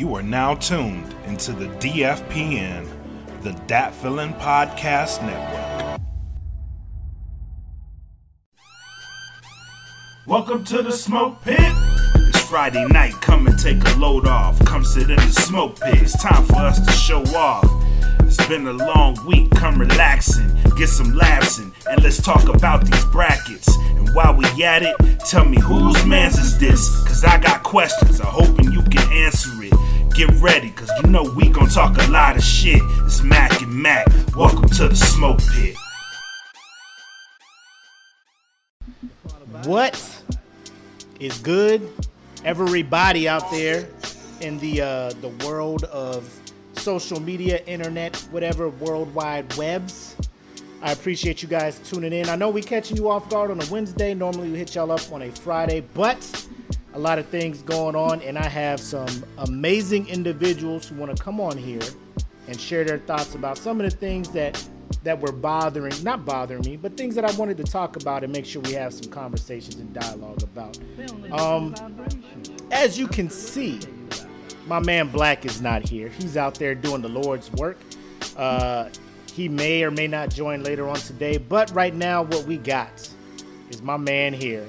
You are now tuned into the DFPN, the Dat Feelin Podcast Network. Welcome to the Smoke Pit. It's Friday night, come and take a load off. Come sit in the smoke pit, it's time for us to show off. It's been a long week, come relaxing, get some laughs in, and let's talk about these brackets. And while we at it, tell me whose mans is this? Cause I got questions, I'm hoping you can answer it. Get ready, cause you know we gon' talk a lot of shit. It's Mac and Mac, welcome to the Smoke Pit. What is good, everybody out there in the world of social media, internet, whatever, worldwide webs? I appreciate you guys tuning in. I know we catching you off guard on a Wednesday. Normally we hit y'all up on a Friday, but a lot of things going on, and I have some amazing individuals who want to come on here and share their thoughts about some of the things that were not bothering me, but things that I wanted to talk about and make sure we have some conversations and dialogue about. As you can see, my man Black is not here. He's out there doing the Lord's work. He may or may not join later on today, but right now what we got is my man here,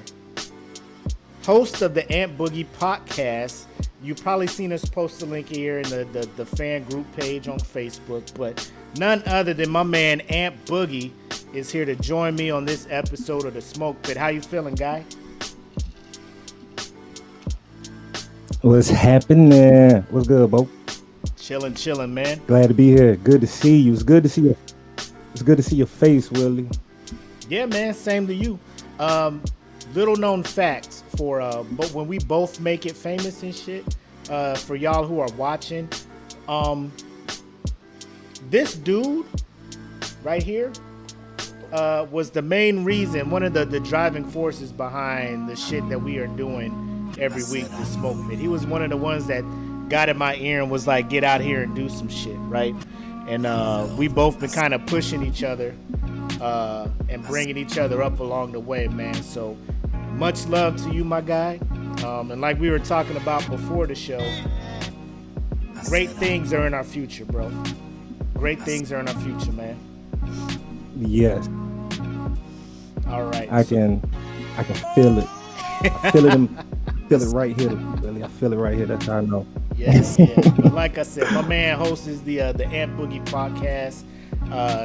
host of the AntBoogie podcast. You've probably seen us post the link here in the fan group page on Facebook, but none other than my man AntBoogie is here to join me on this episode of the Smoke Pit. How you feeling, guy? What's happening? What's good, Bo? Chilling, man. Glad to be here. Good to see you. It's good to see you. It's good to see your face, Willie. Yeah, man. Same to you. Little known facts but when we both make it famous and shit, for y'all who are watching, this dude right here was the main reason, one of the driving forces behind the shit that we are doing every week, the Smoke Pit. He was one of the ones that got in my ear and was like, get out here and do some shit, right? And we both been kind of pushing each other and bringing each other up along the way, man. So much love to you, my guy. And like we were talking about before the show, great things are in our future, bro. Great things are in our future, man. Yes. All right. I can feel it. I feel it. Feel it right here, Willie. I feel it right here. That's how I know. Yes, yeah. But like I said, my man hosts the AntBoogie podcast.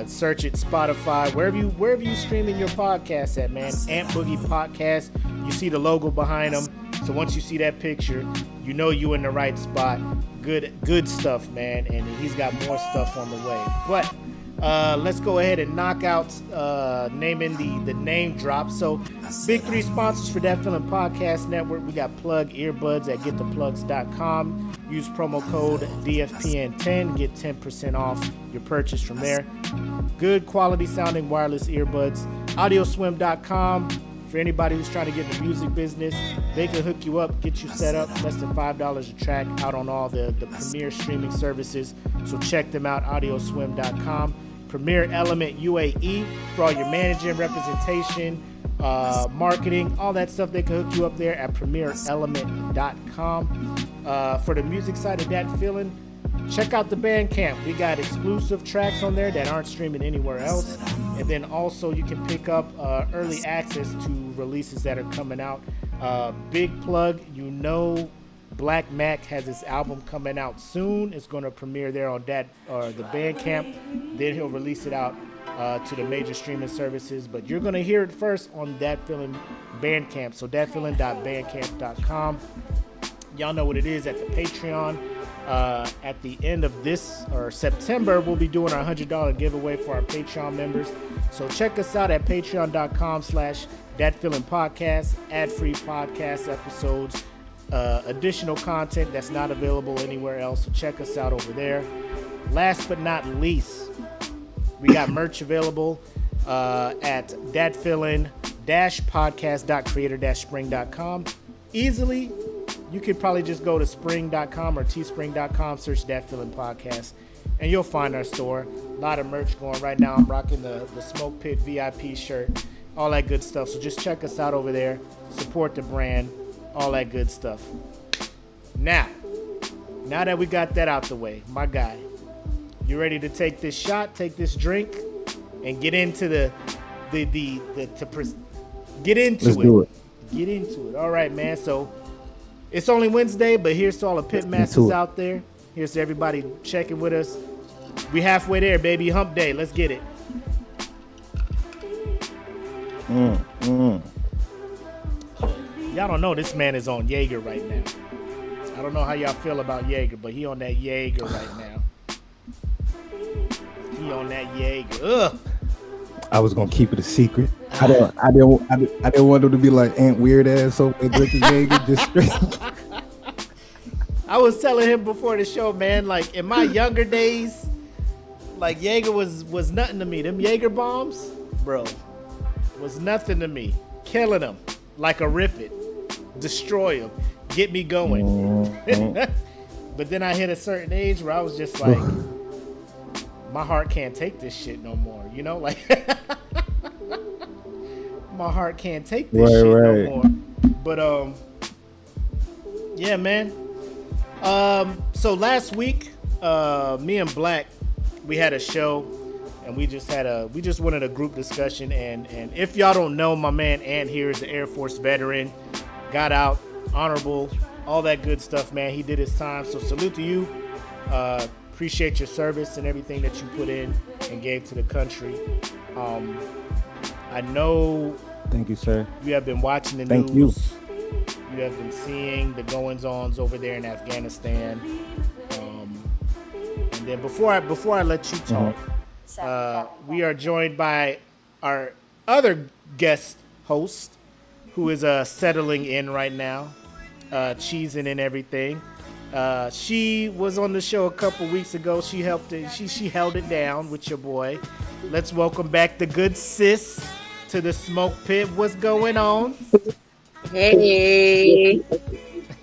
Search it, Spotify, wherever you streaming your podcast at, man. AntBoogie podcast. You see the logo behind him. So once you see that picture, you know you in the right spot. Good stuff, man. And he's got more stuff on the way. But let's go ahead and knock out naming the name drop. So big three sponsors for Dat Feelin Podcast Network. We got Plug Earbuds at gettheplugs.com. Use promo code DFPN10. Get 10% off your purchase from there. Good quality sounding wireless earbuds. Audioswim.com. For anybody who's trying to get in the music business, they can hook you up, get you set up. Less than $5 a track, out on all the premier streaming services. So check them out, audioswim.com. Premier Element UAE for all your managing, representation, marketing, all that stuff. They can hook you up there at premierelement.com. For the music side of Dat Feelin, check out the Bandcamp. We got exclusive tracks on there that aren't streaming anywhere else. And then also you can pick up early access to releases that are coming out. Big plug, you know Black Mac has his album coming out soon. It's going to premiere there on the Bandcamp. Then he'll release it out to the major streaming services. But you're going to hear it first on Dat Feelin Bandcamp. So datfeelin.bandcamp.com. Y'all know what it is at the Patreon. At the end of this or September, we'll be doing our $100 giveaway for our Patreon members. So check us out at patreon.com/datfeelinpodcast. Ad-free podcast episodes, additional content that's not available anywhere else. So check us out over there. Last but not least, we got merch available at datfeelin-podcast.creator-spring.com. Easily. You could probably just go to spring.com or teespring.com, search Dat Feelin Podcast, and you'll find our store. A lot of merch going right now. I'm rocking the Smoke Pit VIP shirt, all that good stuff. So just check us out over there. Support the brand, all that good stuff. Now, now that we got that out the way, my guy, you ready to take this shot, take this drink, and get into get into Let's it. do it. Get into it. All right, man. So it's only Wednesday, but here's to all the Pitmasters out there. Here's to everybody checking with us. We halfway there, baby. Hump day. Let's get it. Y'all don't know this man is on Jaeger right now. I don't know how y'all feel about Jaeger, but he on that Jaeger right now. He on that Jaeger. Ugh. I was gonna keep it a secret. I didn't want them to be like Ant weird ass over there drinking Jaeger just straight. I was telling him before the show, man, like in my younger days, like Jaeger was nothing to me. Them Jaeger bombs, bro, was nothing to me. Killing them like a rip it, destroy them, get me going. But then I hit a certain age where I was just like, my heart can't take this shit no more. You know, like my heart can't take this shit no more. But yeah, man. So last week, me and Black, we had a show, and we just wanted a group discussion. And if y'all don't know, my man Ant here is an Air Force veteran, got out, honorable, all that good stuff, man. He did his time. So salute to you. Appreciate your service and everything that you put in and gave to the country. I know. Thank you, sir. You have been watching the Thank news. You have been seeing the goings-ons over there in Afghanistan. And then before I let you talk, we are joined by our other guest host, who is settling in right now, cheesing and everything. She was on the show a couple weeks ago. She helped it. She held it down with your boy. Let's welcome back the good sis to the smoke pit. What's going on? Hey.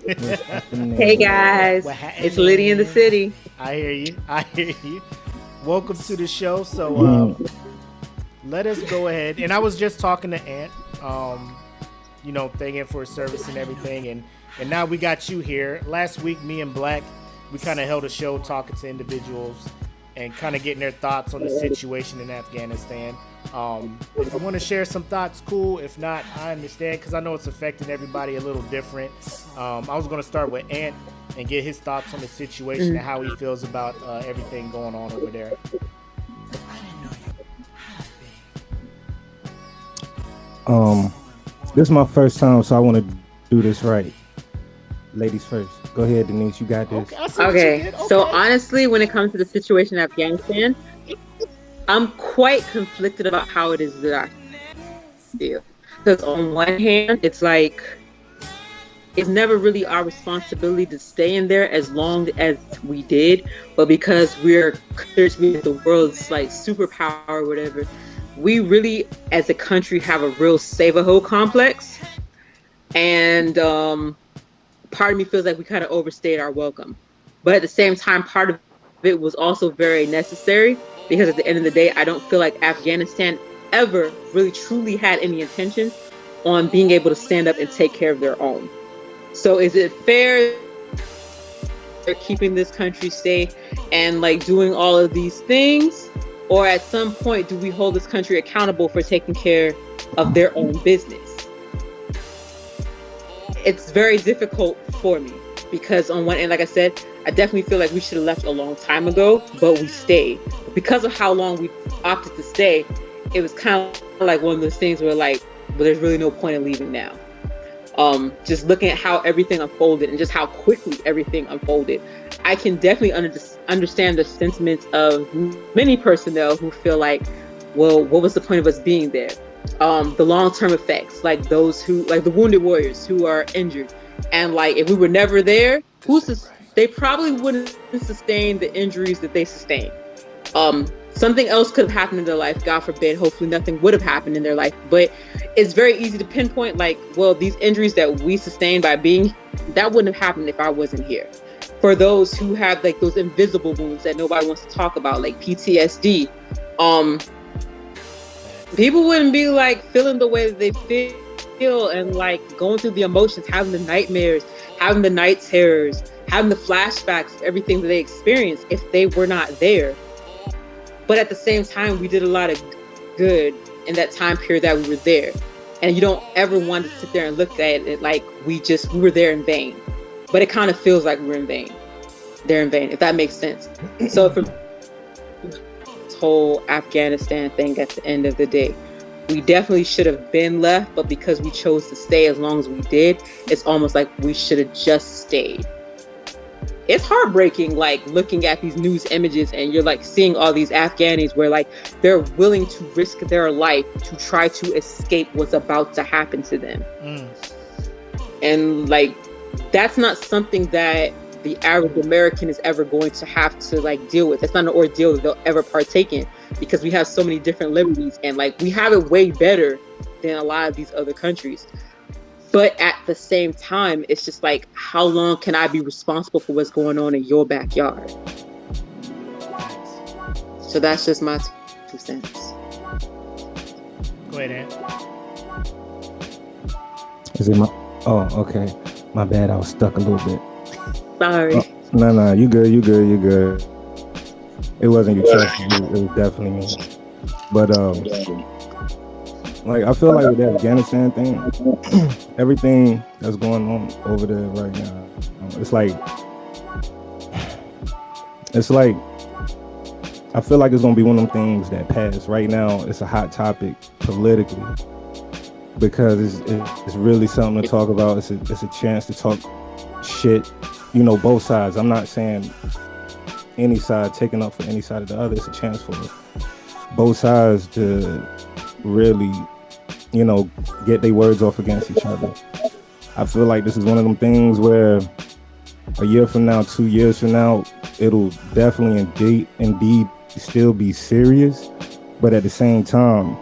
Hey guys. It's Liddy in the city. I hear you. Welcome to the show. So let us go ahead. And I was just talking to Ant, thanking for his service and everything. And now we got you here. Last week, me and Black, we kind of held a show talking to individuals and kind of getting their thoughts on the situation in Afghanistan. If you want to share some thoughts, cool. If not, I understand, because I know it's affecting everybody a little different. I was going to start with Ant and get his thoughts on the situation and how he feels about everything going on over there. This is my first time, so I want to do this right. Ladies first. Go ahead, Denise. You got this. Okay. So honestly, when it comes to the situation in Afghanistan, I'm quite conflicted about how it is that I feel. Because on one hand, it's like it's never really our responsibility to stay in there as long as we did, but because we're the world's like superpower or whatever, we really as a country have a real save-a-ho complex, and part of me feels like we kind of overstayed our welcome. But at the same time, part of it was also very necessary, because at the end of the day, I don't feel like Afghanistan ever really truly had any intention on being able to stand up and take care of their own. So is it fair they're keeping this country safe and like doing all of these things? Or at some point, do we hold this country accountable for taking care of their own business? It's very difficult for me, because on one end, like I said, I definitely feel like we should have left a long time ago, but we stayed. Because of how long we opted to stay, it was kind of like one of those things where like, well, there's really no point in leaving now. Just looking at how everything unfolded and just how quickly everything unfolded, I can definitely understand the sentiments of many personnel who feel like, well, what was the point of us being there? The long-term effects, like those who, like the wounded warriors who are injured, and like if we were never there, they probably wouldn't sustain the injuries that they sustained. Something else could have happened in their life, God forbid. Hopefully nothing would have happened in their life, but it's very easy to pinpoint like, well, these injuries that we sustained by being, that wouldn't have happened if I wasn't here. For those who have like those invisible wounds that nobody wants to talk about, like PTSD, people wouldn't be like feeling the way that they feel and like going through the emotions, having the nightmares, having the night terrors, having the flashbacks, everything that they experienced, if they were not there. But at the same time, we did a lot of good in that time period that we were there. And you don't ever want to sit there and look at it like we were there in vain. But it kind of feels like we're in vain. They're in vain, if that makes sense. So for this whole Afghanistan thing at the end of the day, we definitely should have been left, but because we chose to stay as long as we did, it's almost like we should have just stayed. It's heartbreaking, like looking at these news images and you're like seeing all these Afghanis where like they're willing to risk their life to try to escape what's about to happen to them. And like, that's not something that the average American is ever going to have to like deal with. It's not an ordeal that they'll ever partake in, because we have so many different liberties and like we have it way better than a lot of these other countries. But at the same time, it's just like, how long can I be responsible for what's going on in your backyard? So that's just my 2 cents. Go ahead, Ant. Is it my? Oh, okay. My bad. I was stuck a little bit. Sorry. Oh, no, you good. It wasn't you, trust me. It was definitely me. But like I feel like with the Afghanistan thing, everything that's going on over there right now, it's like I feel like it's gonna be one of them things that pass. Right now, it's a hot topic politically because it's really something to talk about. It's a chance to talk shit. You know, both sides. I'm not saying any side taking up for any side of the other. It's a chance for both sides to really, you know, get their words off against each other. I feel like this is one of them things where a year from now, 2 years from now, it'll definitely indeed still be serious, but at the same time,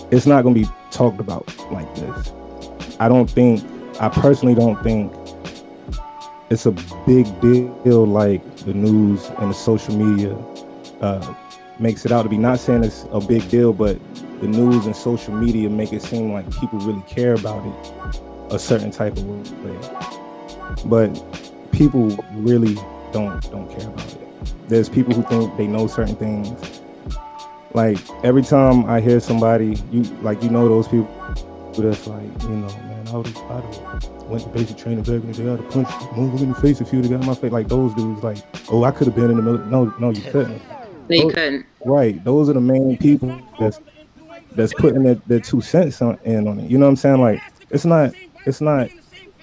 it's not going to be talked about like this. I personally don't think it's a big deal like the news and the social media makes it out to be. Not saying it's a big deal, but the news and social media make it seem like people really care about it a certain type of way. But people really don't care about it. There's people who think they know certain things. Like every time I hear somebody, you those people that's like, you know, man, I went to basic training back in the day, I'd have punched move in the face if you would have got my face. Like those dudes, like, oh, I could have been in the military. No, you couldn't. No, you couldn't. Right. Those are the main people that's putting their 2 cents in on it. You know what I'm saying? Like, it's not,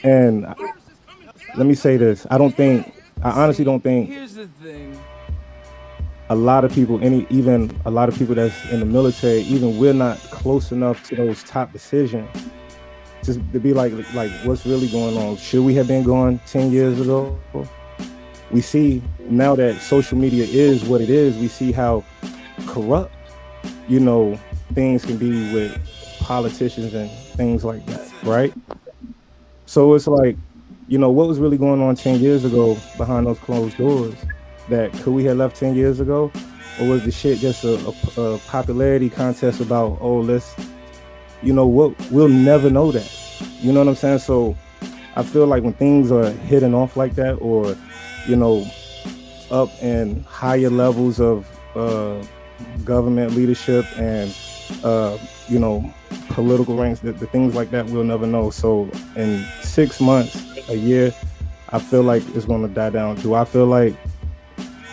and let me say this. I honestly don't think a lot of people, even a lot of people that's in the military, even we're not close enough to those top decisions just to be like what's really going on. Should we have been gone 10 years ago? We see now that social media is what it is, we see how corrupt, you know, things can be with politicians and things like that, right? So it's like, you know, what was really going on 10 years ago behind those closed doors? That could we have left 10 years ago? Or was the shit just a popularity contest about, oh, let's, you know, what? We'll never know that. You know what I'm saying? So I feel like when things are hidden off like that, or, you know, up in higher levels of government leadership and, you know, political ranks, the things like that, we'll never know. So in 6 months, a year, I feel like it's going to die down. Do I feel like,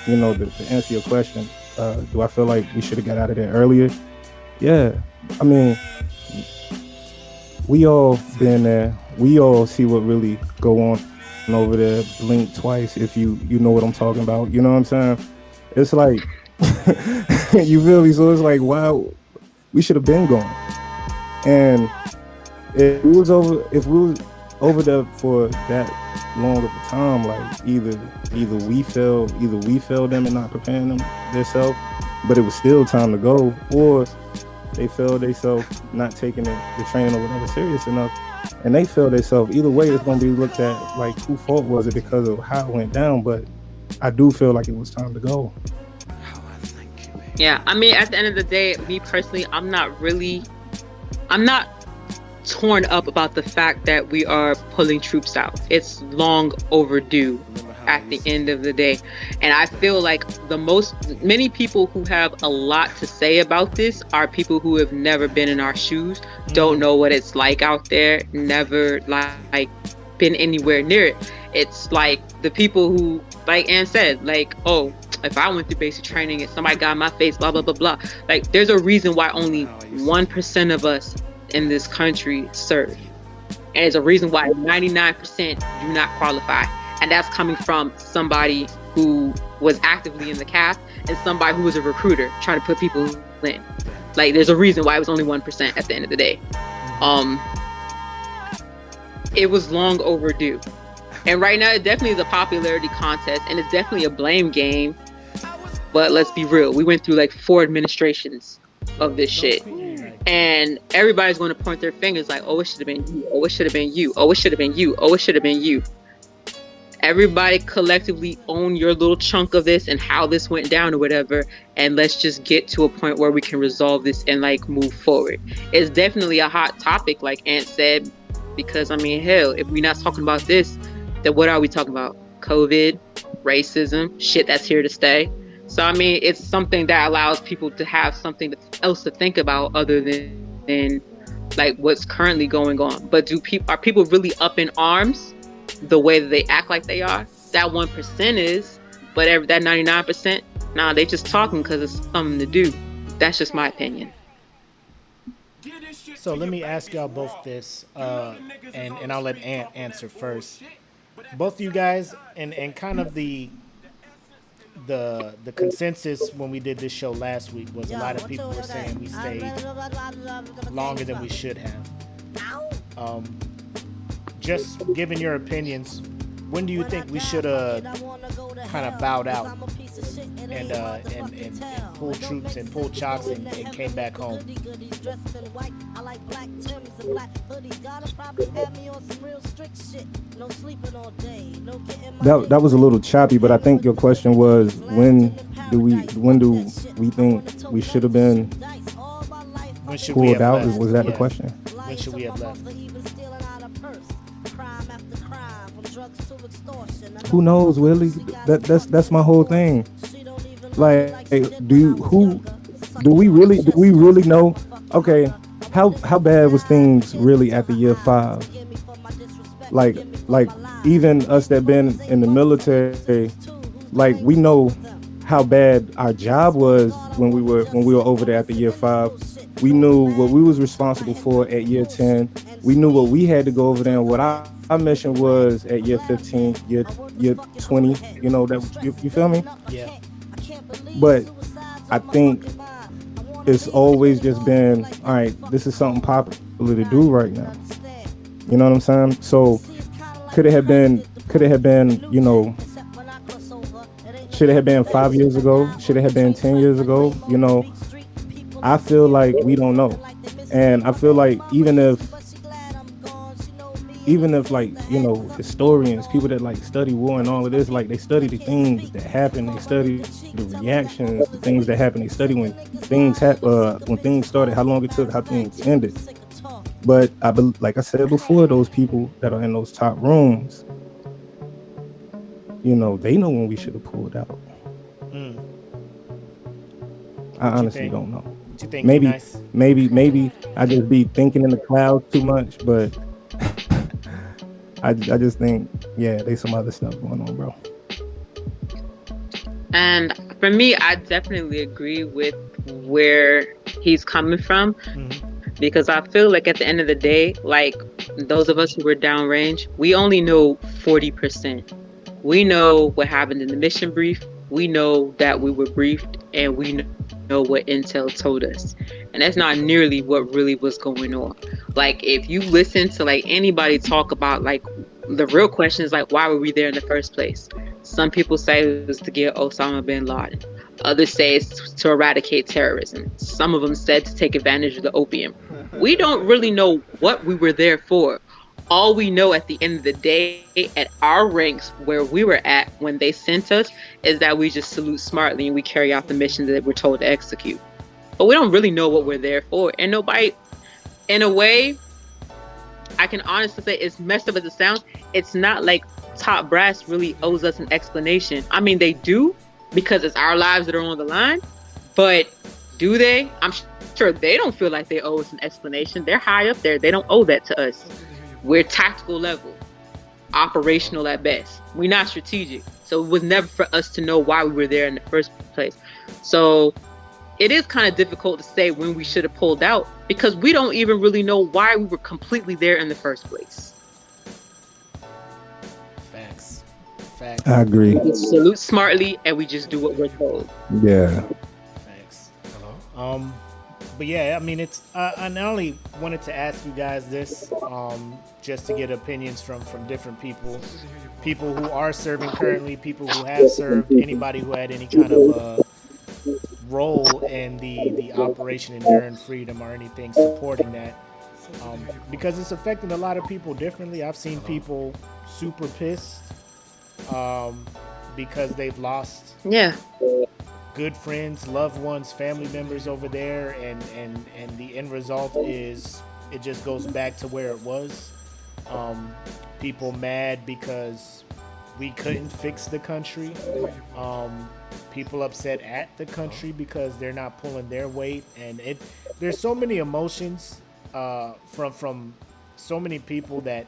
you know, to answer your question, do I feel like we should have got out of there earlier? Yeah. I mean, we all been there. We all see what really go on over there. Blink twice if you know what I'm talking about. You know what I'm saying? It's like, you feel me? So it's like, wow, we should have been gone. And if we was over there for that long of a time, like either we failed them and not preparing them themselves, but it was still time to go, or they failed themselves not taking the training or whatever serious enough, and they failed themselves. Either way, it's going to be looked at like whose fault was it because of how it went down. But I do feel like it was time to go. Yeah, I mean, at the end of the day, me personally, I'm not torn up about the fact that we are pulling troops out. It's long overdue at the end of the day. And I feel like many people who have a lot to say about this are people who have never been in our shoes, don't know what it's like out there, never like been anywhere near it. It's like the people who, like Ann said, like, oh, if I went through basic training and somebody got in my face, blah, blah, blah, blah. Like, there's a reason why only 1% of us in this country serve. And there's a reason why 99% do not qualify. And that's coming from somebody who was actively in the CAF and somebody who was a recruiter trying to put people in. Like, there's a reason why it was only 1% at the end of the day. It was long overdue. And right now, it definitely is a popularity contest, and it's definitely a blame game. But let's be real. We went through like 4 administrations of this shit. And everybody's going to point their fingers like, oh, it should have been you. Oh, it should have been you. Oh, it should have been you. Oh, it should have been you. Everybody collectively own your little chunk of this and how this went down or whatever. And let's just get to a point where we can resolve this and like move forward. It's definitely a hot topic, like Ant said, because I mean, hell, if we're not talking about this, then what are we talking about? COVID, racism, shit that's here to stay. So, I mean, it's something that allows people to have something else to think about other than like what's currently going on. But are people really up in arms the way that they act like they are? That 1% is, but that 99%, nah, they just talking because it's something to do. That's just my opinion. So let me ask y'all both this, and I'll let Ant answer first. Both of you guys, and kind of the consensus when we did this show last week was a lot of people were saying we stayed longer than we should have. Just giving your opinions, when do you think we should have kind of bowed out and pulled troops and pulled chocks and came back home? That was a little choppy, but I think your question was when do we think we should have been pulled out? Was that the question? When should we have left? Who knows, Willie? That's my whole thing. Like, do we really know? Okay, how bad was things really at the year 5? Like even us that been in the military, like we know how bad our job was when we were over there at the year 5. We knew what we was responsible for at year 10. We knew what we had to go over there and what our mission was at year 15, year 20. You know that you feel me? Yeah. But I think it's always just been, all right, this is something popular to do right now. You know what I'm saying? So could it have been, you know, should it have been 5 years ago? Should it have been 10 years ago? You know, I feel like we don't know. And I feel like even if like, you know, historians, people that like study war and all of this, like they study the things that happen, they study the reactions, the things that happen, they study when things started, how long it took, how things ended. But like I said before, those people that are in those top rooms, you know, they know when we should have pulled out. I honestly don't know. What you think? Maybe I just be thinking in the clouds too much, but I just think, yeah, there's some other stuff going on, bro. And for me, I definitely agree with where he's coming from, because I feel like at the end of the day, like those of us who were downrange, we only know 40%. We know what happened in the mission brief. We know that we were briefed, and we know what intel told us. And that's not nearly what really was going on. Like, if you listen to like anybody talk about like the real question is like, why were we there in the first place? Some people say it was to get Osama bin Laden. Others say it's to eradicate terrorism. Some of them said to take advantage of the opium. We don't really know what we were there for. All we know at the end of the day, at our ranks where we were at when they sent us, is that we just salute smartly and we carry out the mission that we're told to execute. But we don't really know what we're there for. And nobody, in a way, I can honestly say, as messed up as it sounds, it's not like top brass really owes us an explanation. I mean, they do, because it's our lives that are on the line, but do they? I'm sure they don't feel like they owe us an explanation. They're high up there. They don't owe that to us. We're tactical level, operational at best. We're not strategic. So it was never for us to know why we were there in the first place. So it is kind of difficult to say when we should have pulled out, because we don't even really know why we were completely there in the first place. Facts. I agree. We salute smartly and we just do what we're told. Yeah. Facts. But yeah, I mean, it's I not only wanted to ask you guys this, just to get opinions from different people who are serving currently, people who have served, anybody who had any kind of role in the Operation Enduring Freedom or anything supporting that, because it's affecting a lot of people differently. I've seen people super pissed because they've lost good friends, loved ones, family members over there, and the end result is it just goes back to where it was. People mad because we couldn't fix the country. People upset at the country because they're not pulling their weight, and there's so many emotions from so many people that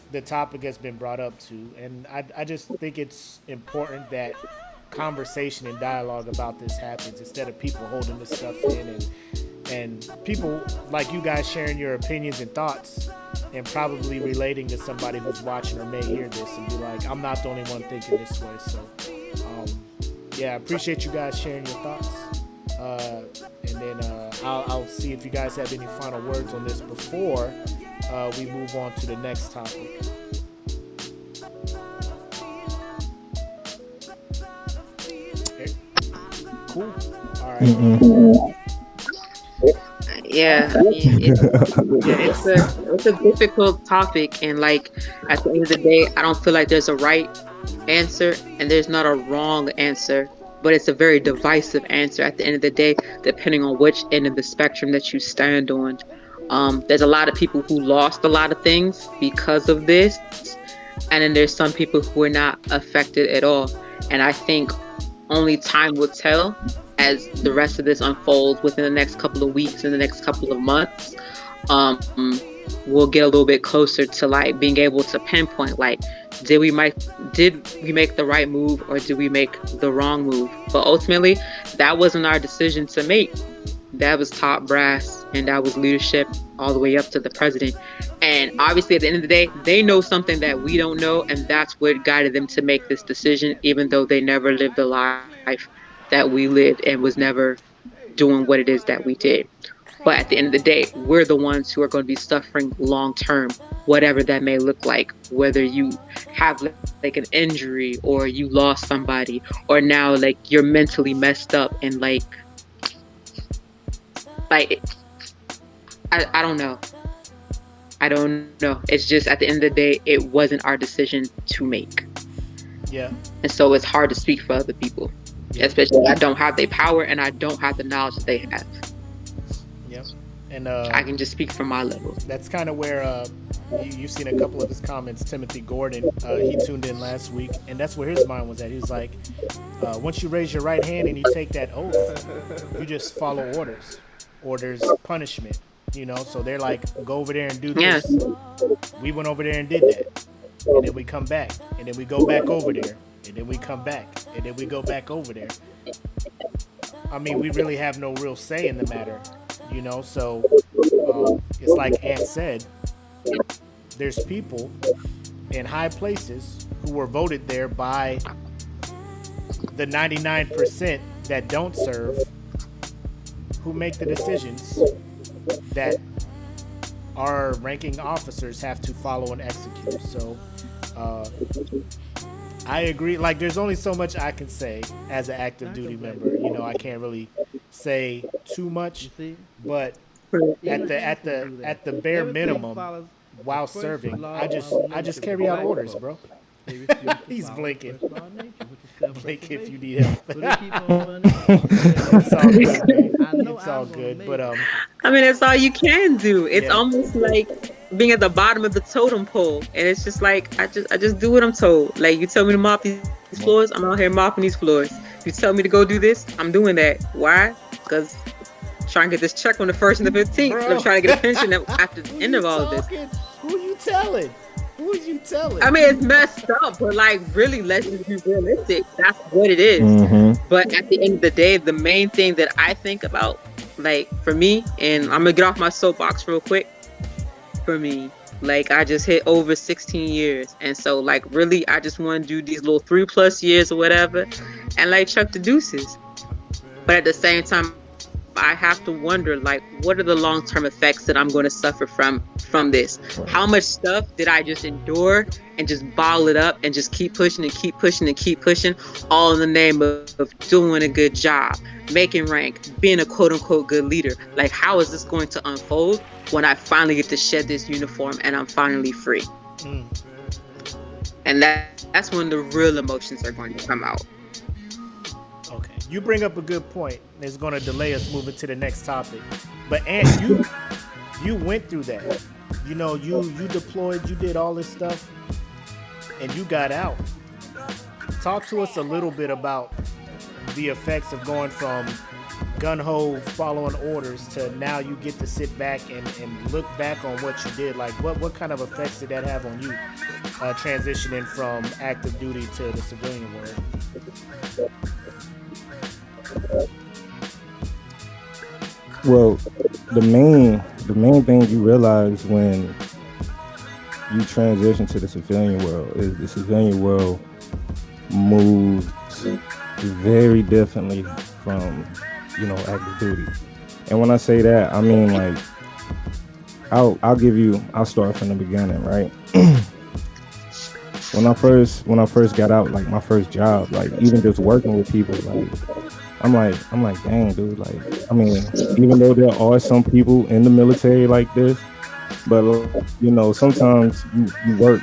the topic has been brought up to, and I just think it's important that conversation and dialogue about this happens, instead of people holding this stuff in, and people like you guys sharing your opinions and thoughts and probably relating to somebody who's watching or may hear this and be like, I'm not the only one thinking this way. So yeah, I appreciate you guys sharing your thoughts, and then I'll see if you guys have any final words on this before we move on to the next topic. Okay. Cool. All right. Yeah, I mean, it's a difficult topic, and like at the end of the day, I don't feel like there's a right answer and there's not a wrong answer, but it's a very divisive answer at the end of the day, depending on which end of the spectrum that you stand on. There's a lot of people who lost a lot of things because of this, and then there's some people who are not affected at all. And I think only time will tell as the rest of this unfolds within the next couple of weeks and the next couple of months. We'll get a little bit closer to like being able to pinpoint, like, did we make the right move or did we make the wrong move? But ultimately, that wasn't our decision to make. That was top brass, and that was leadership all the way up to the president. And obviously, at the end of the day, they know something that we don't know, and that's what guided them to make this decision, even though they never lived the life that we lived and was never doing what it is that we did. But at the end of the day, we're the ones who are going to be suffering long term, whatever that may look like, whether you have like an injury or you lost somebody, or now like you're mentally messed up and like I don't know. I don't know. It's just at the end of the day, it wasn't our decision to make. Yeah. And so it's hard to speak for other people, especially I don't have the power and I don't have the knowledge that they have. Yep. And I can just speak from my level. That's kind of where you've seen a couple of his comments. Timothy Gordon, he tuned in last week, and that's where his mind was at. He was like, once you raise your right hand and you take that oath, you just follow orders. Orders, punishment, you know. So they're like, go over there and do this. We went over there and did that, and then we come back, and then we go back over there, and then we come back, and then we go back over there. I mean, we really have no real say in the matter, you know. So it's like Ant said, there's people in high places who were voted there by the 99% that don't serve, who make the decisions that our ranking officers have to follow and execute. So I agree. Like, there's only so much I can say as an active duty member. You know, I can't really say too much, but at the bare minimum, while serving, I just carry out orders, bro. He's blinking. Blink if you need help. It's all good, man. It's all good. But I mean, that's all you can do. It's almost like being at the bottom of the totem pole, and it's just like I just do what I'm told. Like, you tell me to mop these floors, I'm out here mopping these floors. You tell me to go do this, I'm doing that. Why? Because I'm trying to get this check on the 1st and the 15th. Bro. And I'm trying to get a pension after the end of all of this. Who you telling? Who is you telling? I mean, it's messed up, but like, really, let's just be realistic. That's what it is. Mm-hmm. But at the end of the day, the main thing that I think about, like, for me, and I'm gonna get off my soapbox real quick. For me, like, I just hit over 16 years, and so, like, really, I just want to do these little 3+ years or whatever, and like chuck the deuces. But at the same time, I have to wonder, like, what are the long-term effects that I'm going to suffer from this? How much stuff did I just endure and just bottle it up and just keep pushing and keep pushing and keep pushing, all in the name of doing a good job, making rank, being a quote-unquote good leader? Like, how is this going to unfold when I finally get to shed this uniform and I'm finally free? And that's when the real emotions are going to come out. Okay, you bring up a good point. It's going to delay us moving to the next topic. But Ant, you went through that. You know, you deployed, you did all this stuff, and you got out. Talk to us a little bit about the effects of going from gun-ho following orders to now you get to sit back and look back on what you did. Like, what kind of effects did that have on you, transitioning from active duty to the civilian world? Well, the main thing you realize when you transition to the civilian world is the civilian world moves very differently from, active duty. And when I say that, I mean, like, I'll start from the beginning, right? When I first got out, like, my first job, like, even just working with people, like, I'm like, dang, dude, like, I mean, even though there are some people in the military like this, but, sometimes you work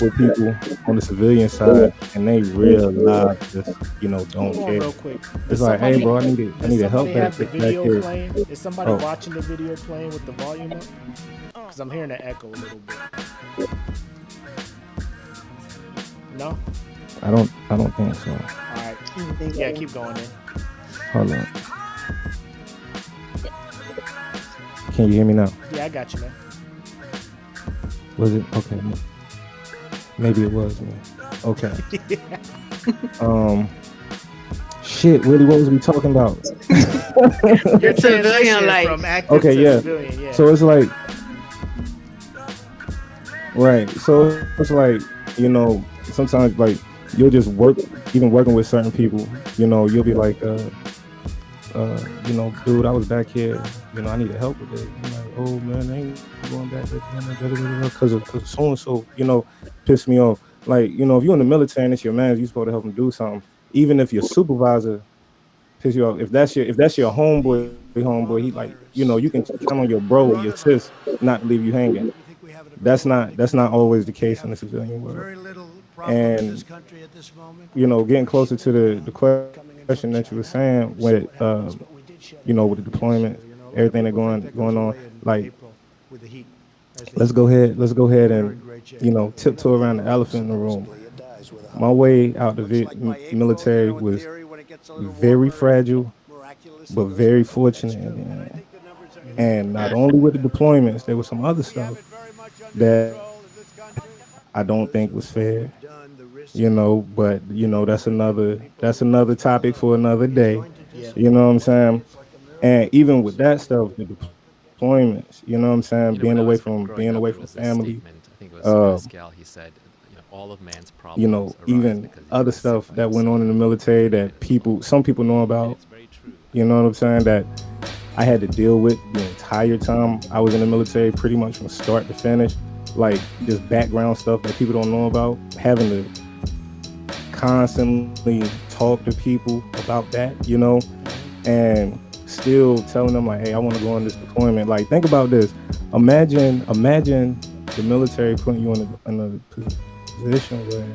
with people on the civilian side and they real live just, don't care. Real quick. It's like, hey, bro, I need to help have the that video kid. playing? Is somebody watching the video playing with the volume up? Because I'm hearing an echo a little bit. No? I don't think so. All right. Yeah, keep going then. Hold on. Can you hear me now? Yeah, I got you, man. Was it? Okay. Maybe it was me. Okay. Shit, Willie, what was we talking about? Your transition life. from active to civilian, yeah. So it's like, right. So it's like, sometimes, like, you'll just work, even working with certain people, you'll be like, dude, I was back here, I need help with it. I'm like, oh man, I ain't going back there because of so-and-so, pissed me off. Like, if you're in the military and it's your man, you're supposed to help him do something. Even if your supervisor piss you off, if that's your homeboy, he, like, you can count on your bro, your sis, not to leave you hanging. That's not always the case in the civilian world. And getting closer to the question that you were saying with with the deployment, everything that going on, like, let's go ahead and tiptoe around the elephant in the room. My way out of the military was very fragile, but very fortunate. And not only with the deployments, there was some other stuff that I don't think was fair, but that's another topic for another day. You know what I'm saying? And even with that stuff, the deployments, being away from family, I think it was Pascal, he said, all of man's problems even other stuff that went on in the military that some people know about, you know what I'm saying, that I had to deal with the entire time I was in the military, pretty much from start to finish, like just background stuff that people don't know about, having to constantly talk to people about that, and still telling them, like, hey, I want to go on this deployment. Like, think about this. Imagine the military putting you in a position where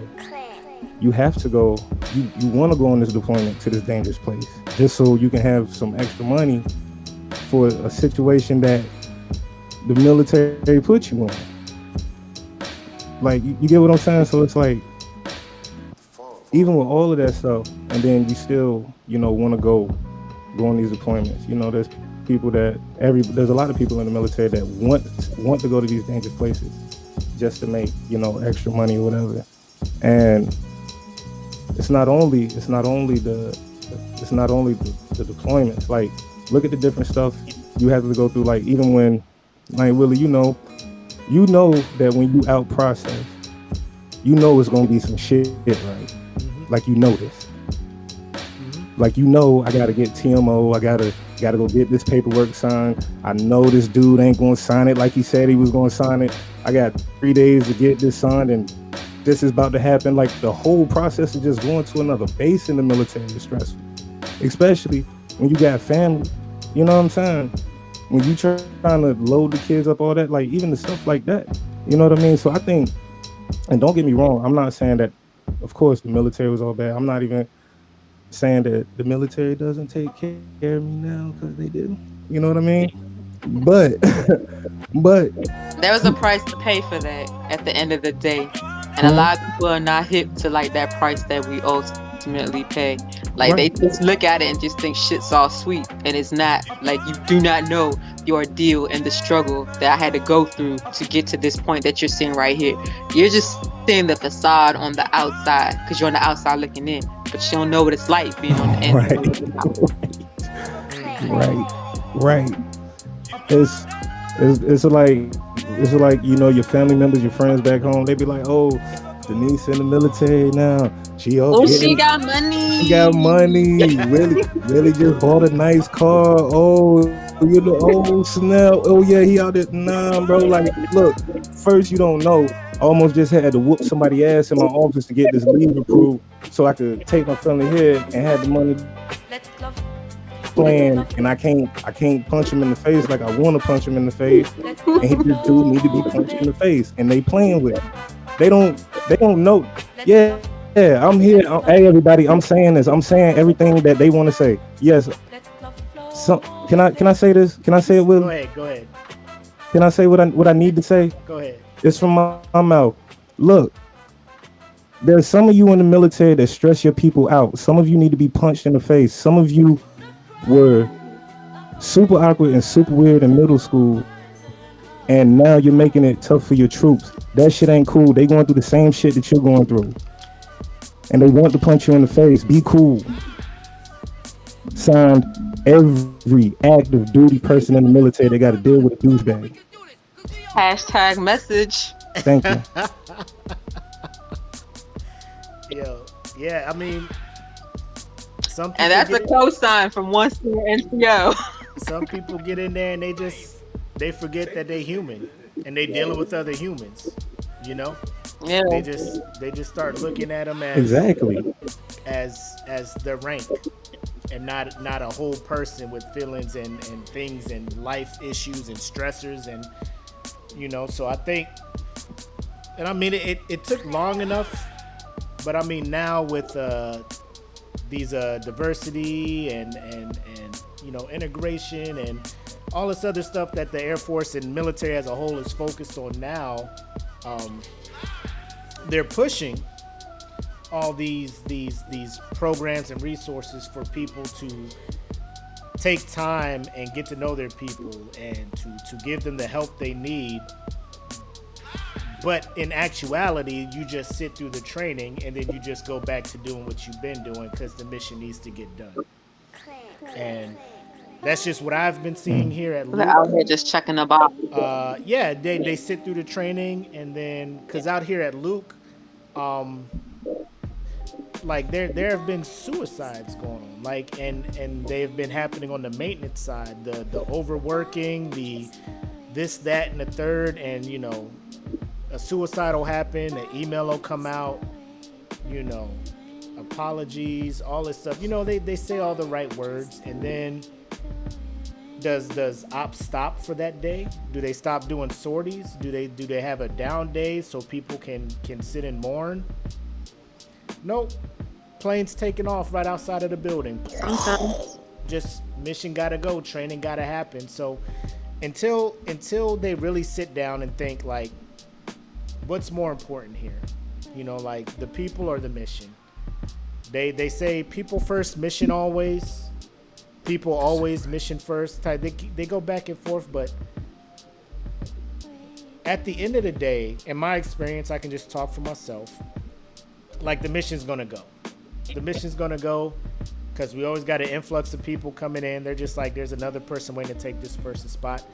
you have to go, you want to go on this deployment to this dangerous place just so you can have some extra money for a situation that the military put you in. Like, you get what I'm saying? So it's like, even with all of that stuff, and then you still, want to go on these deployments. There's people there's a lot of people in the military that want to go to these dangerous places just to make, extra money or whatever. And it's not only the deployments. Like, look at the different stuff you have to go through. Like, even when, like, Willie, you know that when you out process, it's gonna be some shit, right? Mm-hmm. Like, this. Mm-hmm. Like, I gotta get TMO, I gotta go get this paperwork signed. I know this dude ain't gonna sign it like he said he was gonna sign it. I got 3 days to get this signed, and this is about to happen. Like, the whole process of just going to another base in the military is stressful, especially when you got family. You know what I'm saying? When you trying to load the kids up, all that, like, even the stuff like that. You know what I mean? So I think, and don't get me wrong, I'm not saying that, of course, the military was all bad. I'm not even saying that the military doesn't take care of me now, because they do. You know what I mean? But there was a price to pay for that at the end of the day. And a lot of people are not hip to, like, that price that we ultimately pay. Like, right. They just look at it and just think shit's all sweet. And it's not. Like, you do not know the ordeal and the struggle that I had to go through to get to this point that you're seeing right here. You're just seeing the facade on the outside because you're on the outside looking in. But you don't know what it's like being on the inside. Right. It's like, your family members, your friends back home, they be like, oh, Denise in the military now. She got money. She got money. really just bought a nice car. Oh, snap. Oh yeah, he out there. Nah, bro. Like, look, first, you don't know. I almost just had to whoop somebody's ass in my office to get this leave approved so I could take my family here and have the money playing, and I can't punch him in the face like I want to punch him in the face, and he just do need to be punched in the face, and they playing with it. They don't know. Yeah, I'm here. Hey, everybody, I'm saying this. I'm saying everything that they want to say. Yes. So can I say this? Can I say it with? Go ahead. Can I say what I need to say? Go ahead. It's from my mouth. Look, there's some of you in the military that stress your people out. Some of you need to be punched in the face. Some of you were super awkward and super weird in middle school, and now you're making it tough for your troops. That shit ain't cool. They going through the same shit that you're going through, and they want to punch you in the face. Be cool. Signed, every active duty person in the military, they got to deal with a douchebag. Hashtag message. Thank you. Yo, yeah, I mean, and that's a cosign from one senior NCO. Some people get in there and they forget that they're human and they dealing with other humans. Yeah. They just start looking at them as as their rank and not a whole person with feelings and things and life issues and stressors and So I think, and I mean it took long enough, but I mean now with these diversity and integration and all this other stuff that the Air Force and military as a whole is focused on now, they're pushing all these programs and resources for people to take time and get to know their people and to give them the help they need. But in actuality, you just sit through the training and then you just go back to doing what you've been doing because the mission needs to get done. And that's just what I've been seeing here at Luke. They're out here just checking the box. Yeah, they sit through the training and then, because out here at Luke, like there have been suicides going on, like and they've been happening on the maintenance side, the overworking, the this, that, and the third, and a suicide will happen, an email will come out, apologies, all this stuff. They say all the right words, and then does ops stop for that day? Do they stop doing sorties? Do they have a down day so people can sit and mourn? Nope. Planes taking off right outside of the building. Just mission gotta go, training gotta happen. So until they really sit down and think like, what's more important here? You know, like the people or the mission. They say people first, mission always. People always, mission first. They go back and forth, but at the end of the day, in my experience, I can just talk for myself. Like the mission's gonna go. The mission's gonna go because we always got an influx of people coming in. They're just like, there's another person waiting to take this person's spot.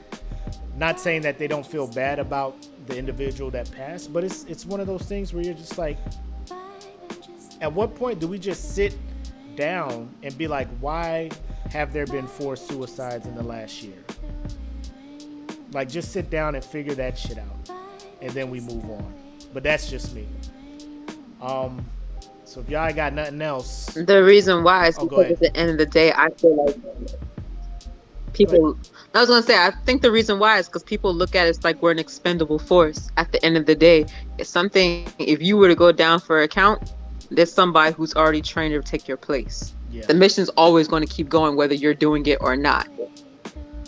Not saying that they don't feel bad about the individual that passed, but it's one of those things where you're just like, at what point do we just sit down and be like, why have there been 4 suicides in the last year? Like, just sit down and figure that shit out, and then we move on. But that's just me. So if y'all got nothing else, The reason why is go because ahead. at the end of the day, I feel like people. I was gonna say, I think the reason why is because people look at it like we're an expendable force. At the end of the day, it's something. If you were to go down for a count, there's somebody who's already trained to take your place. Yeah. The mission's always going to keep going, whether you're doing it or not.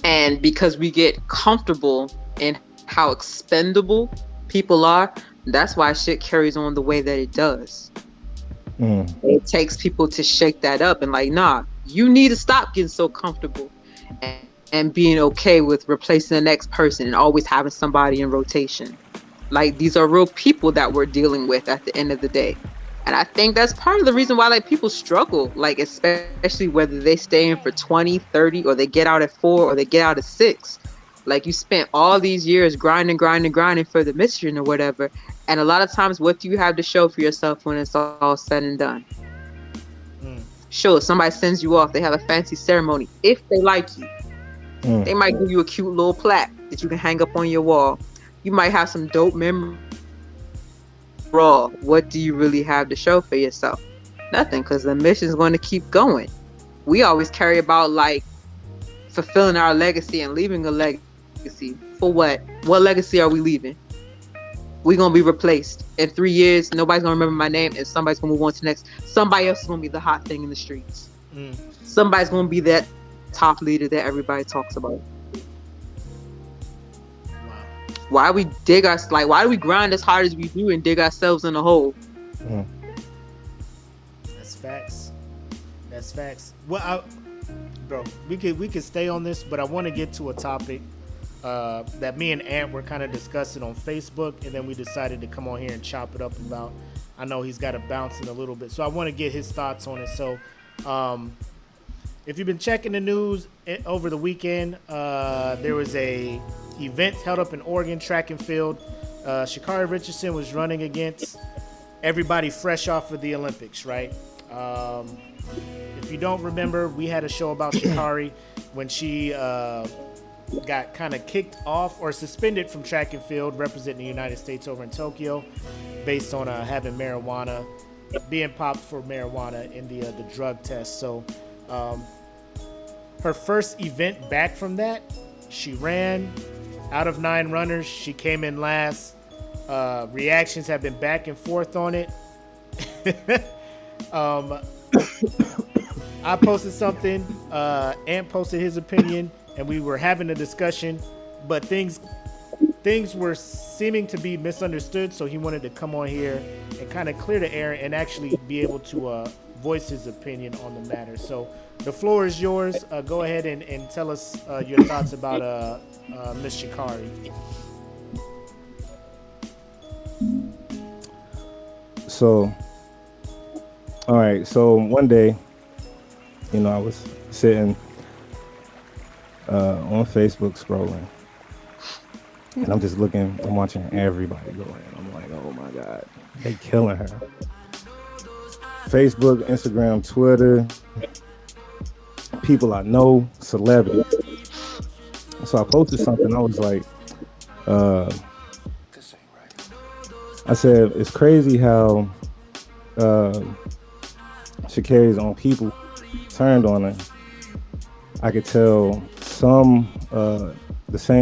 And because we get comfortable in how expendable people are, that's why shit carries on the way that it does. It takes people to shake that up and like, nah, you need to stop getting so comfortable and being okay with replacing the next person and always having somebody in rotation. Like, these are real people that we're dealing with at the end of the day. And I think that's part of the reason why like people struggle, like especially whether they stay in for 20, 30, or they get out at 4 or they get out at 6. Like, you spent all these years grinding for the mission or whatever. And a lot of times, what do you have to show for yourself when it's all said and done? Sure, somebody sends you off. They have a fancy ceremony. If they like you, they might give you a cute little plaque that you can hang up on your wall. You might have some dope memories. Raw, what do you really have to show for yourself? Nothing, because the mission's going to keep going. We always carry about like fulfilling our legacy and leaving a legacy. For what? What legacy are we leaving? We're going to be replaced. In 3 years, nobody's going to remember my name, and somebody's going to move on to the next. Somebody else is going to be the hot thing in the streets. Somebody's going to be that top leader that everybody talks about. Why we dig us, like, why do we grind as hard as we do and dig ourselves in a hole? That's facts. That's facts. Well, bro, we could stay on this, but I want to get to a topic that me and Ant were kind of discussing on Facebook, and then we decided to come on here and chop it up about. I know he's got to bounce in a little bit, so I want to get his thoughts on it. So, if you've been checking the news over the weekend, there was a event held up in Oregon, track and field. Sha'Carri Richardson was running against everybody fresh off of the Olympics, right? If you don't remember, we had a show about Sha'Carri when she got kind of kicked off or suspended from track and field representing the United States over in Tokyo based on having marijuana, being popped for marijuana in the drug test. So her first event back from that, she ran. Out of 9 runners, she came in last. Reactions have been back and forth on it. I posted something. Ant posted his opinion, and we were having a discussion. But things were seeming to be misunderstood, so he wanted to come on here and kind of clear the air and actually be able to voice his opinion on the matter. So the floor is yours. Go ahead and tell us your thoughts about Miss Sha'Carri. So, all right. So one day, I was sitting on Facebook scrolling, and I'm just looking. I'm watching everybody go in. I'm like, oh my God, they killing her. Facebook, Instagram, Twitter, people I know, celebrities. So I posted something. I was like, I said, it's crazy how Sha'Carri's own people turned on her. I could tell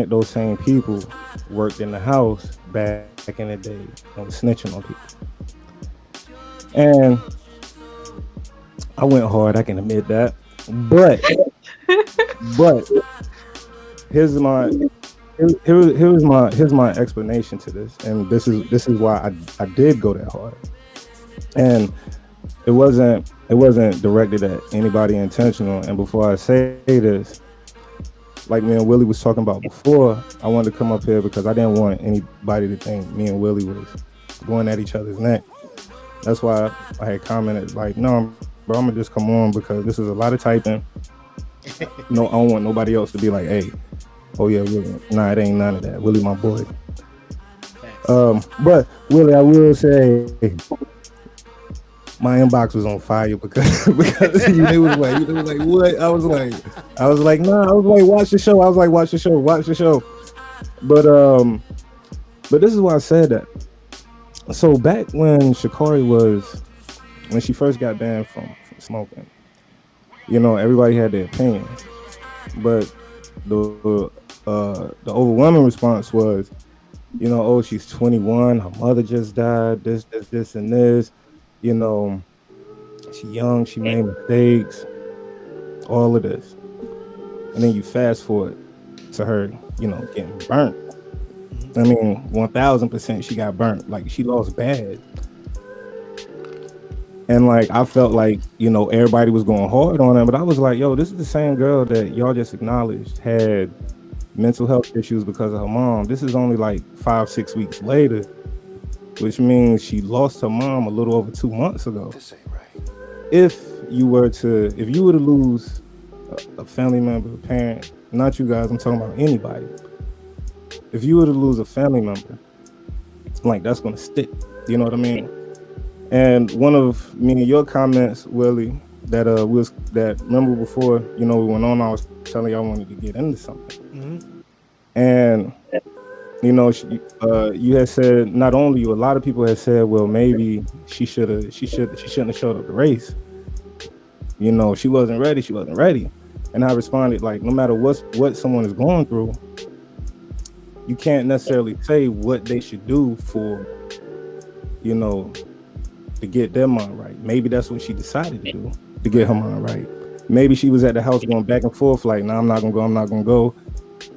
those same people worked in the house back in the day and was snitching on people. And I went hard, I can admit that. But here's my here's my explanation to this, and this is why I did go that hard, and it wasn't directed at anybody intentional. And before I say this, like me and Willie was talking about before, I wanted to come up here because I didn't want anybody to think me and Willie was going at each other's neck. That's why I had commented like, no, bro, I'm gonna just come on because this is a lot of typing. No, I don't want nobody else to be like, hey, oh yeah, Willie. Nah, it ain't none of that. Willie, my boy. But Willie, I will say my inbox was on fire because it was like what? I was like, nah, I was like, watch the show. Watch the show. But this is why I said that. So back when when she first got banned from smoking, you know, everybody had their opinions, but the overwhelming response was, you know, oh, she's 21, her mother just died, this and this, you know, she young, she made mistakes, all of this. And then you fast forward to her, you know, getting burnt. I mean, 1000% she got burnt. Like, she lost bad. And like, I felt like, you know, everybody was going hard on her, but I was like, yo, this is the same girl that y'all just acknowledged had mental health issues because of her mom. This is only like 5-6 weeks later, which means she lost her mom a little over 2 months ago. This ain't right. If you were to lose a family member, a parent, not you guys, I'm talking about anybody. If you were to lose a family member, like, that's gonna stick. You know what I mean? And one of me and your comments, Willie, that remember before, you know, we went on, I was telling you I wanted to get into something. Mm-hmm. And you know, you had said, not only you, a lot of people had said, well, maybe she shouldn't have showed up the race. You know, she wasn't ready. And I responded, like, no matter what someone is going through, you can't necessarily say what they should do for, you know, to get their mind right. Maybe that's what she decided to do, to get her mind right. Maybe she was at the house going back and forth, like, nah, I'm not gonna go.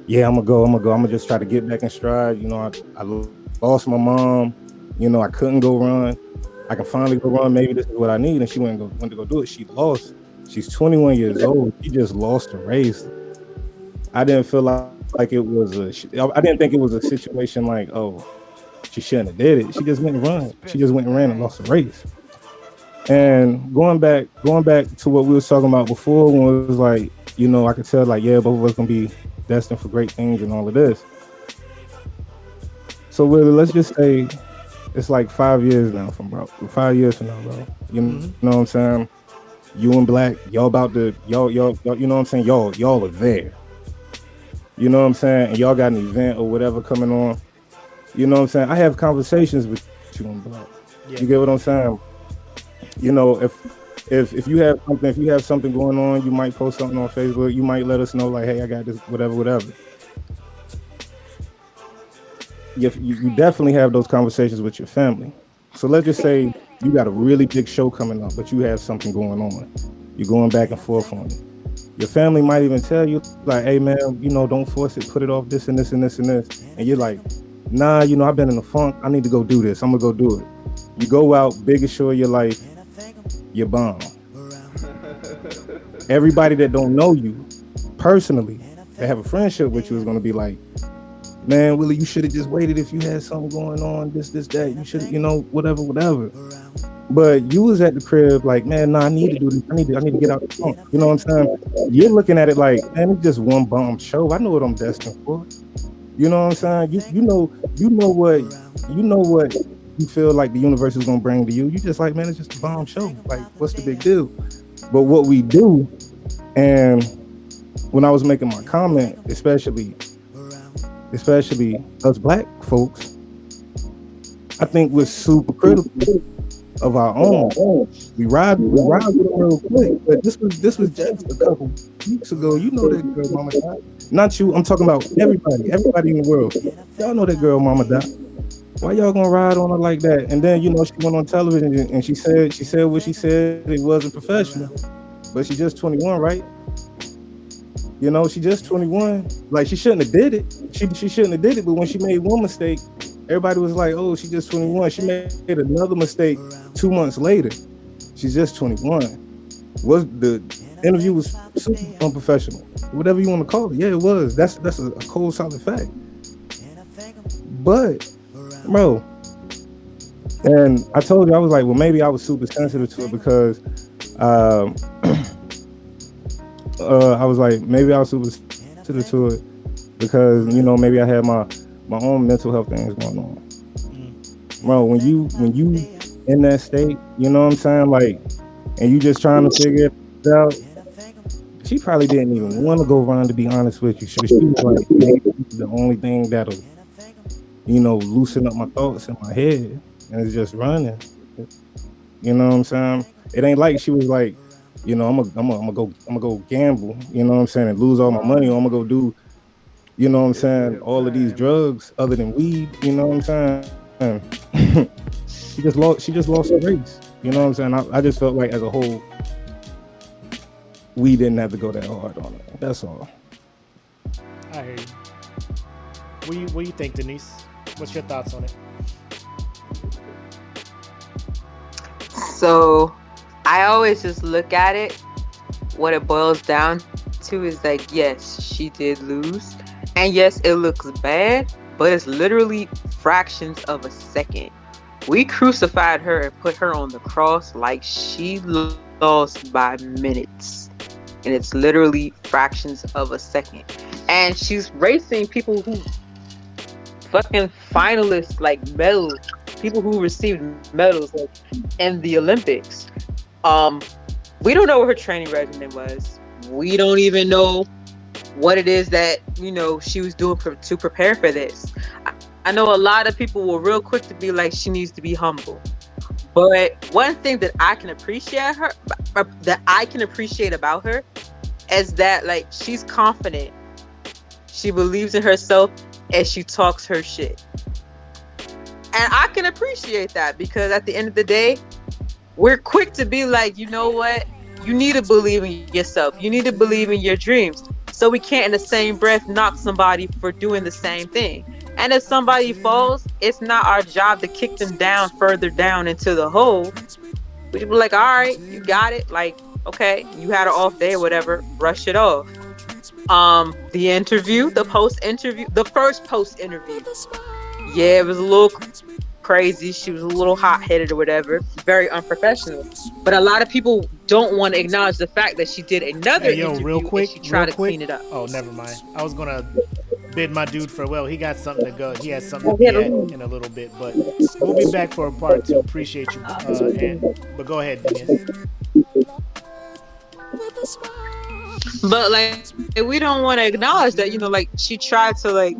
Yeah, I'm gonna go. I'm gonna just try to get back in stride. You know, I lost my mom. You know, I couldn't go run. I can finally go run. Maybe this is what I need. And she went to go do it. She lost. She's 21 years old. She just lost the race. I didn't feel like it was I didn't think it was a situation like, oh, she shouldn't have did it. She just went and run. She just went and ran and lost the race. And going back to what we was talking about before, when it was like, you know, I could tell, like, yeah, both of us gonna be destined for great things and all of this. So really, let's just say it's like 5 years from now, bro. You know what I'm saying? You and Black, y'all about to, y'all, you know what I'm saying? Y'all are there. You know what I'm saying? And y'all got an event or whatever coming on. You know what I'm saying? I have conversations with you and Black. Yeah. You get what I'm saying? You know, if you have something going on, you might post something on Facebook. You might let us know, like, hey, I got this, whatever. You definitely have those conversations with your family. So let's just say you got a really big show coming up, but you have something going on. You're going back and forth on it. Your family might even tell you, like, hey, man, you know, don't force it. Put it off this and this and this and this. And you're like, nah, you know, I've been in a funk. I need to go do this. I'm going to go do it. You go out, biggest show of your life, you bomb. Everybody that don't know you personally, that have a friendship with you, is going to be like, man, Willie, you should have just waited if you had something going on, this, that. You should, you know, whatever. But you was at the crib like, man, nah, I need to do this. I need to get out the funk. You know what I'm saying? You're looking at it like, man, it's just one bomb show. I know what I'm destined for. You know what I'm saying? You know what you feel like the universe is gonna bring to you. You just like, man, it's just a bomb show. Like, what's the big deal? But what we do, and when I was making my comment, especially us Black folks, I think we're super critical of our own. We ride with them real quick. But this was just a couple weeks ago. You know that girl Mama died. Not you, I'm talking about everybody in the world. Y'all know that girl Mama died. Why y'all gonna ride on her like that? And then, you know, she went on television and she said what she said. It wasn't professional. But she's just 21, right? You know, she just 21. Like, she shouldn't have did it. She shouldn't have did it. But when she made one mistake, everybody was like, "Oh, she just 21." She made another mistake 2 months later. She's just 21. The interview was super unprofessional, whatever you want to call it. Yeah, it was. That's a cold solid fact. But, bro, and I told you, I was like, well, maybe I was super sensitive to it because I was like, maybe I was super sensitive to it because, you know, maybe I had my own mental health things going on. Bro, when you in that state, you know what I'm saying, like, and you just trying to figure it out. She probably didn't even want to go around, to be honest with you. She was like, the only thing that'll, you know, loosen up my thoughts in my head, and it's just running. You know what I'm saying? It ain't like she was like, you know, I'm gonna go gamble, you know what I'm saying, and lose all my money, or I'm gonna go do, you know what I'm saying, all of these drugs other than weed, you know what I'm saying? She just lost her race. You know what I'm saying? I just felt like as a whole, we didn't have to go that hard on it. That's all. I hear you. What do you think, Denise? What's your thoughts on it? So I always just look at it. What it boils down to is like, yes, she did lose. And yes, it looks bad, but it's literally fractions of a second. We crucified her and put her on the cross like she lost by minutes. And it's literally fractions of a second. And she's racing people who fucking finalists, like medals, people who received medals like in the Olympics. We don't know what her training regimen was. We don't even know what it is that, you know, she was doing to prepare for this. I know a lot of people were real quick to be like, she needs to be humble. But one thing that I can appreciate about her is that, like, she's confident. She believes in herself and she talks her shit. And I can appreciate that because at the end of the day, we're quick to be like, you know what? You need to believe in yourself. You need to believe in your dreams. So we can't in the same breath knock somebody for doing the same thing. And if somebody falls, it's not our job to kick them down further down into the hole. We be like, all right, you got it. Like, okay, you had an off day or whatever, brush it off. The interview, the first post interview. Yeah, it was a little crazy. She was a little hot-headed or whatever. Very unprofessional. But a lot of people don't want to acknowledge the fact that she did another interview real quick, and she tried to clean it up. Oh, never mind. I was going to bid my dude farewell. He got something to go. He has something to be at in a little bit. But we'll be back for a part 2. Appreciate you. But go ahead, Dennis. But, like, we don't want to acknowledge that, you know, like, she tried to, like,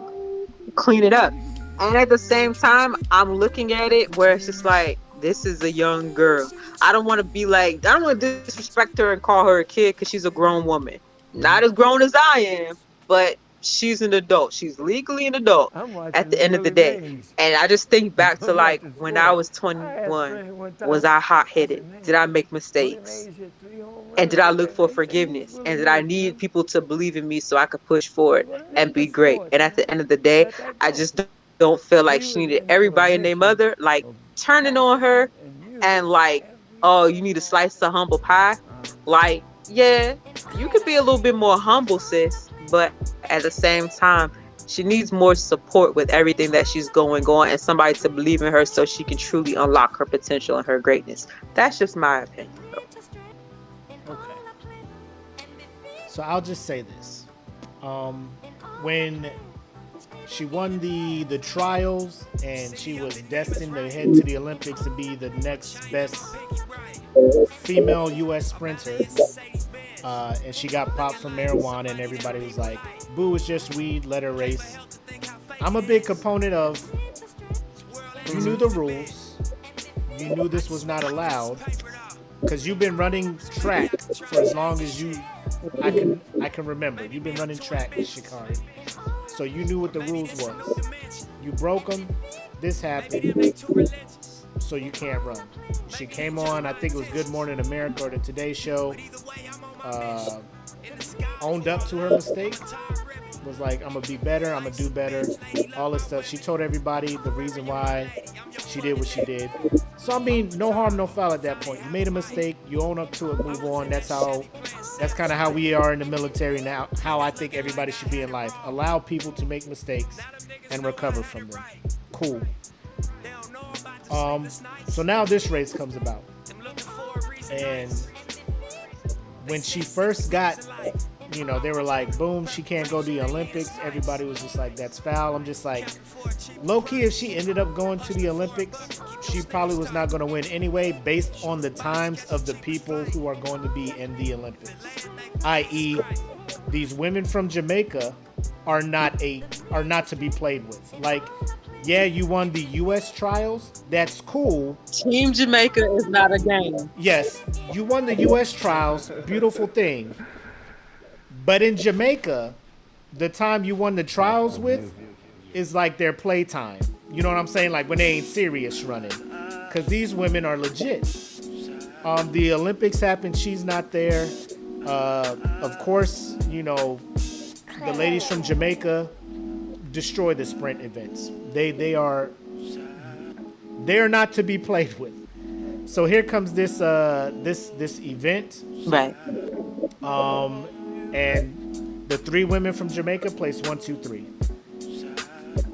clean it up. And at the same time, I'm looking at it where it's just like, this is a young girl. I don't want to disrespect her and call her a kid because she's a grown woman. Not as grown as I am, but she's an adult. She's legally an adult at the end of the day. And I just think back to, like, when I was 21, was I hot-headed? Did I make mistakes? And did I look for forgiveness? And did I need people to believe in me so I could push forward and be great? And at the end of the day, I just don't feel like she needed everybody and their mother, like, turning on her and, like, oh, you need a slice of humble pie. Like, yeah, you could be a little bit more humble, sis, but at the same time, she needs more support with everything that she's going on and somebody to believe in her so she can truly unlock her potential and her greatness. That's just my opinion, though. Okay. So I'll just say this. When she won the trials and she was destined to head to the Olympics and be the next best female U.S. sprinter, and she got popped for marijuana and everybody was like, boo, it's just weed, let her race. I'm a big component of, you knew the rules, you knew this was not allowed, because you've been running track for as long as I can remember. You've been running track, Sha'Carri. So you knew what the rules was. You broke them. This happened. So you can't run. She came on, I think it was Good Morning America or the Today Show. owned up to her mistake. Was like, I'm gonna be better, I'm gonna do better, all this stuff. She told everybody the reason why she did what she did. So I mean, no harm, no foul at that point. You made a mistake, you own up to it, move on. That's kind of how we are in the military now. How I think everybody should be in life. Allow people to make mistakes and recover from them. Cool. So now this race comes about, and when she first got, you know, they were like, boom, she can't go to the Olympics. Everybody was just like, that's foul. I'm just like, low-key, if she ended up going to the Olympics, she probably was not going to win anyway, based on the times of the people who are going to be in the Olympics. I.e., these women from Jamaica are not to be played with. Like, yeah, you won the U.S. trials. That's cool. Team Jamaica is not a game. Yes, you won the U.S. trials. Beautiful thing. But in Jamaica, the time you won the trials with is like their playtime. You know what I'm saying? Like when they ain't serious running. Because these women are legit. The Olympics happened. She's not there. Of course, you know, the ladies from Jamaica destroy the sprint events. They are not to be played with. So here comes this event. Right. And the 3 women from Jamaica placed 1, 2, 3.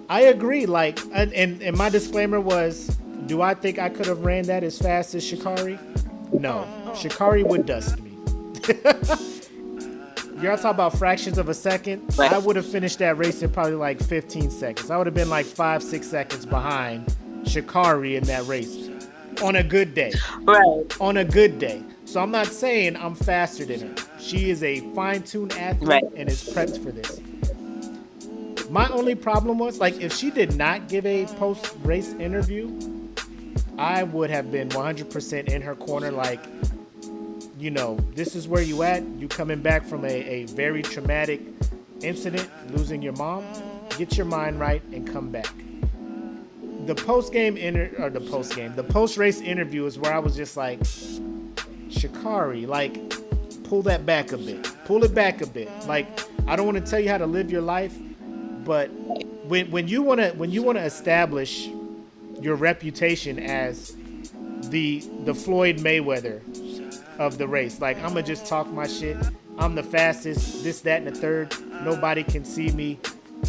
I agree. Like, and my disclaimer was, do I think I could have ran that as fast as Sha'Carri? No. Sha'Carri would dust me. Y'all talk about fractions of a second. Right. I would have finished that race in probably like 15 seconds. I would have been like 5-6 seconds behind Sha'Carri in that race on a good day. Right. On a good day. So I'm not saying I'm faster than her. She is a fine-tuned athlete, right, and is prepped for this. My only problem was, like, if she did not give a post-race interview, I would have been 100% in her corner. Like, you know, this is where you at. You coming back from a very traumatic incident, losing your mom. Get your mind right and come back. The post-race interview is where I was just like, Sha'Carri, like, pull that back a bit. Pull it back a bit. Like, I don't want to tell you how to live your life, but when you wanna establish your reputation as the Floyd Mayweather of the race, like, I'm gonna just talk my shit. I'm the fastest. This, that, and the third. Nobody can see me.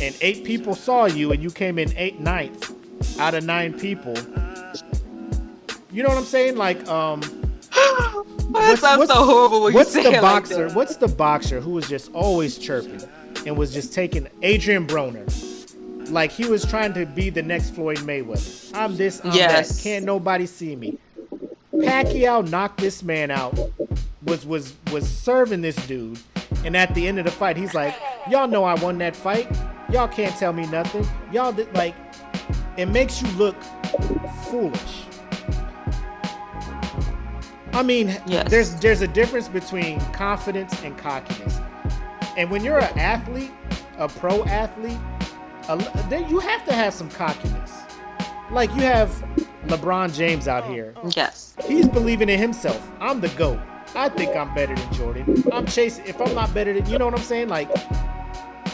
And 8 people saw you, and you came in 9th out of 9 people. You know what I'm saying? Like, What's so horrible when what's you say the it boxer? like that? What's the boxer who was just always chirping and was just taking Adrian Broner? Like, he was trying to be the next Floyd Mayweather. I'm this, I'm that. Can't nobody see me. Pacquiao knocked this man out. Was serving this dude, and at the end of the fight, he's like, "Y'all know I won that fight. Y'all can't tell me nothing. Y'all did." Like, it makes you look foolish. I mean, yes, there's a difference between confidence and cockiness. And when you're an athlete, a pro athlete, you have to have some cockiness. Like, you have LeBron James out here. Yes. He's believing in himself. I'm the GOAT. I think I'm better than Jordan. I'm chasing. If I'm not better than, you know what I'm saying? Like,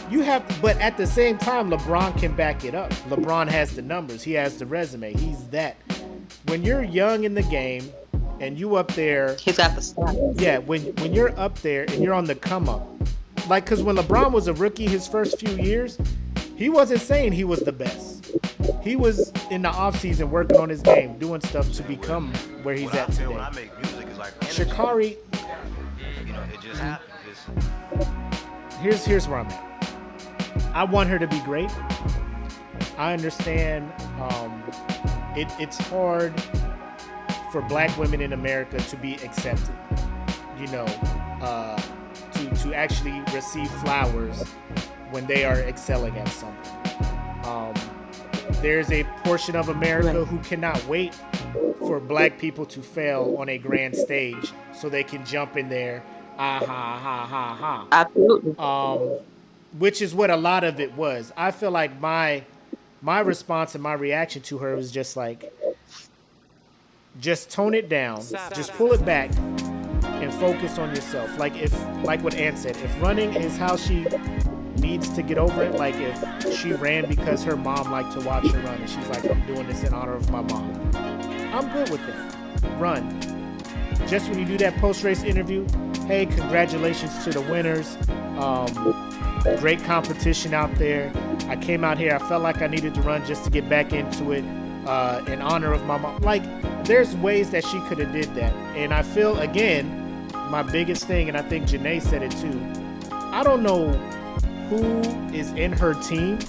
you have, but at the same time, LeBron can back it up. LeBron has the numbers. He has the resume. He's that. When you're young in the game, and you up there, he's got the stats. Yeah, when you're up there and you're on the come up, like, because when LeBron was a rookie his first few years, he wasn't saying he was the best. He was in the off season working on his game, doing stuff to become where he's at today. When I make music, it's like Sha'Carri, you know, it just happens. Here's where I'm at. I want her to be great. I understand. It's hard for Black women in America to be accepted, you know, to actually receive flowers when they are excelling at something. There's a portion of America who cannot wait for Black people to fail on a grand stage so they can jump in there, ha ha ha. Absolutely. Which is what a lot of it was. I feel like my response and my reaction to her was just like, just tone it down. Just pull it back. and focus on yourself. Like what Ant said, if running is how she needs to get over it, like if she ran because her mom liked to watch her run and she's like, I'm doing this in honor of my mom, I'm good with that. Run. Just when you do that post-race interview, hey, congratulations to the winners. Great competition out there. I came out here, I felt like I needed to run just to get back into it in honor of my mom. Like, there's ways that she could have did that. And I feel, again, my biggest thing, and I think Janae said it too, I don't know who is in her team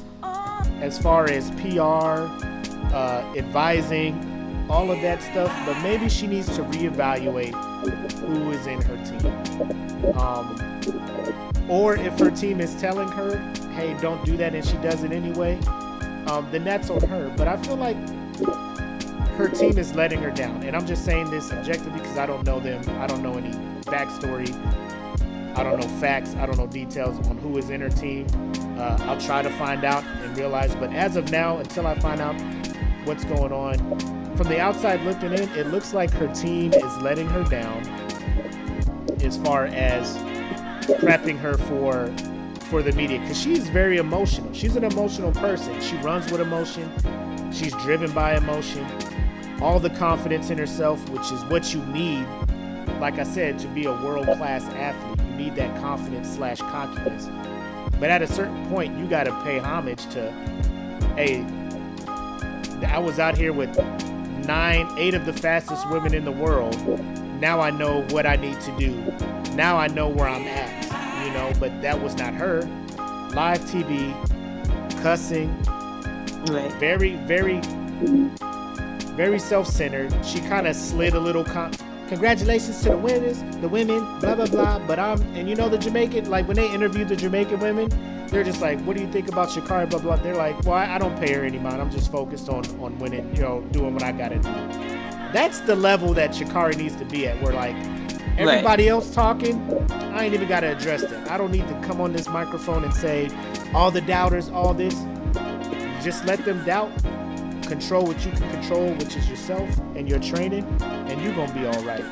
as far as PR, advising, all of that stuff, but maybe she needs to reevaluate who is in her team. Or if her team is telling her, hey, don't do that, and she does it anyway, then that's on her. But I feel like her team is letting her down. And I'm just saying this objectively because I don't know them. I don't know any backstory. I don't know facts. I don't know details on who is in her team. I'll try to find out and realize. But as of now, until I find out what's going on, from the outside looking in, it looks like her team is letting her down as far as prepping her for the media, because she's very emotional. She's an emotional person. She runs with emotion. She's driven by emotion. All the confidence in herself, which is what you need, like I said, to be a world-class athlete. You need that confidence/cockiness. But at a certain point, you got to pay homage to, hey, I was out here with 8 of the fastest women in the world. Now I know what I need to do. Now I know where I'm at, you know, but that was not her. Live TV, cussing, Right. very, very, very self-centered. She kind of slid a little, congratulations to the winners, the women, blah, blah, blah. But and you know, the Jamaican, like when they interviewed the Jamaican women, they're just like, what do you think about Sha'Carri, blah, blah. They're like, well, I don't pay her any mind. I'm just focused on winning, you know, doing what I got to do. That's the level that Sha'Carri needs to be at, where like everybody else talking, I ain't even got to address that. I don't need to come on this microphone and say all the doubters, all this. Just let them doubt. Control what you can control, which is yourself and your training, and you're going to be all right.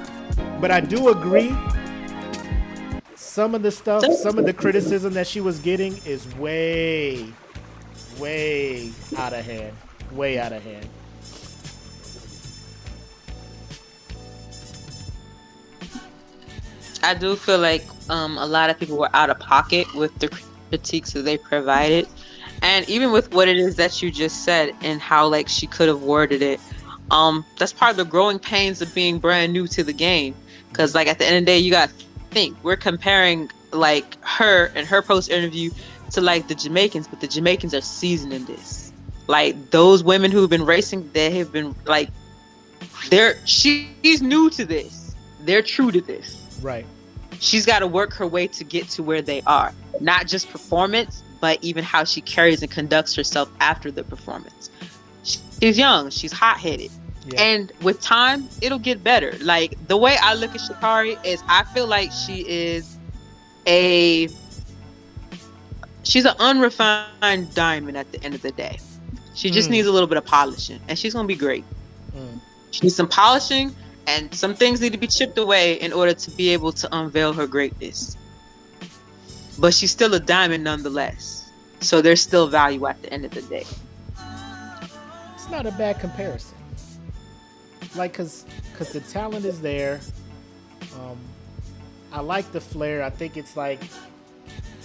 But I do agree, some of the stuff, some of the criticism that she was getting is way, way out of hand. Way out of hand. I do feel like a lot of people were out of pocket with the critiques that they provided. And even with what it is that you just said and how like she could have worded it, that's part of the growing pains of being brand new to the game. Because like at the end of the day, you got to think, we're comparing like her and her post interview to like the Jamaicans, but the Jamaicans are seasoned in this. Like those women who've been racing, they have been like, she's new to this. They're true to this. Right. She's got to work her way to get to where they are. Not just performance, but even how she carries and conducts herself after the performance. She's young. She's hot-headed. Yeah. And with time, it'll get better. Like, the way I look at Sha'Carri is I feel like she's an unrefined diamond at the end of the day. She just needs a little bit of polishing, and she's going to be great. She needs some polishing, and some things need to be chipped away in order to be able to unveil her greatness. But she's still a diamond nonetheless. So there's still value at the end of the day. It's not a bad comparison. Like, cause the talent is there. I like the flair. I think it's like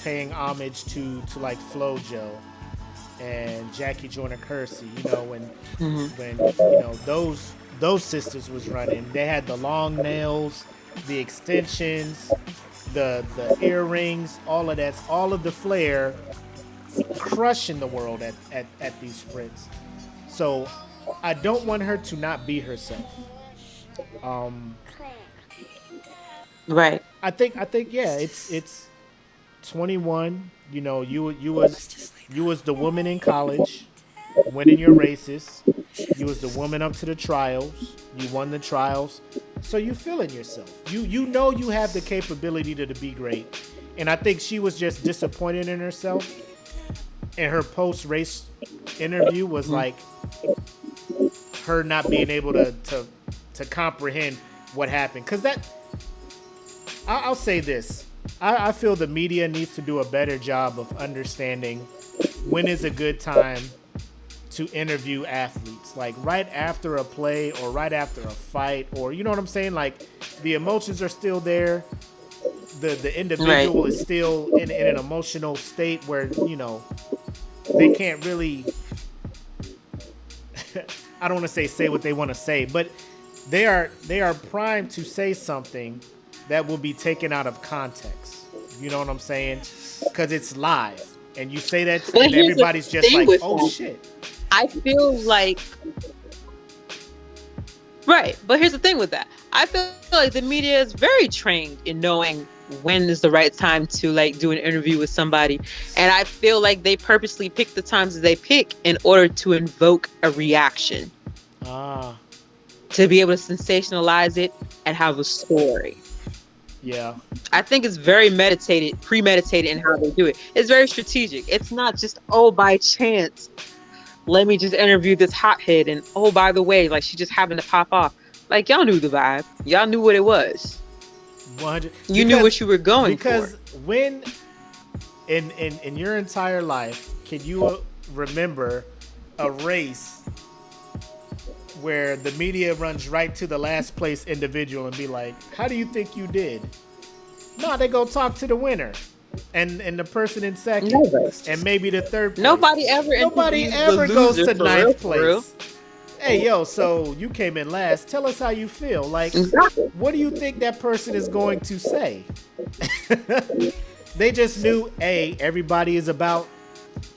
paying homage to like FloJo and Jackie Joyner Kersey. You know, when you know those sisters was running, they had the long nails, the extensions, the earrings, all of that, all of the flair, crushing the world at these sprints. So I don't want her to not be herself. Right. I think yeah, it's 21. You know, you was the woman in college, winning your races. You was the woman up to the trials. You won the trials. So you feeling yourself. You know you have the capability to be great. And I think she was just disappointed in herself. And her post-race interview was like her not being able to comprehend what happened. Because I'll say this. I feel the media needs to do a better job of understanding when is a good time to interview athletes. Like right after a play or right after a fight, or you know what I'm saying? Like the emotions are still there. The individual is still in an emotional state where, you know, they can't really I don't want to say what they want to say, but they are primed to say something that will be taken out of context. You know what I'm saying? Because it's live, and you say that, and everybody's just like, "Oh shit." I feel like, right, but here's the thing with that. I feel like the media is very trained in knowing when is the right time to like do an interview with somebody, and I feel like they purposely pick the times that they pick in order to invoke a reaction, to be able to sensationalize it and have a story. Yeah, I think it's very premeditated in how they do it. It's very strategic. It's not just, oh, by chance, let me just interview this hothead, and oh, by the way, like she just happened to pop off. Like y'all knew the vibe. Y'all knew what it was. 100. You knew what you were going for. Because when in your entire life, can you remember a race where the media runs right to the last place individual and be like, how do you think you did? No, they go talk to the winner and the person in second. Never. And maybe the third place. Nobody ever goes to ninth place. Hey, yo, so you came in last. Tell us how you feel. Like, what do you think that person is going to say? They just knew, hey, everybody is about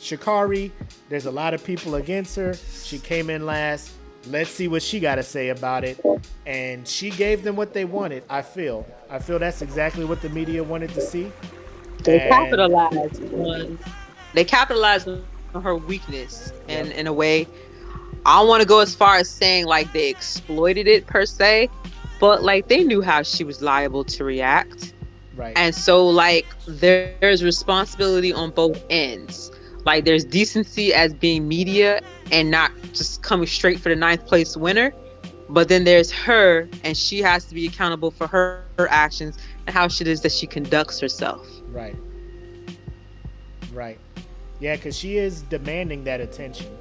Sha'Carri. There's a lot of people against her. She came in last. Let's see what she got to say about it. And she gave them what they wanted, I feel. That's exactly what the media wanted to see. They capitalized on her weakness. And in a way, I don't want to go as far as saying like they exploited it per se, but like they knew how she was liable to react. Right. And so like there's responsibility on both ends. Like there's decency as being media and not just coming straight for the ninth place winner. But then there's her, and she has to be accountable for her actions and how it is that she conducts herself. Right. Yeah, because she is demanding that attention.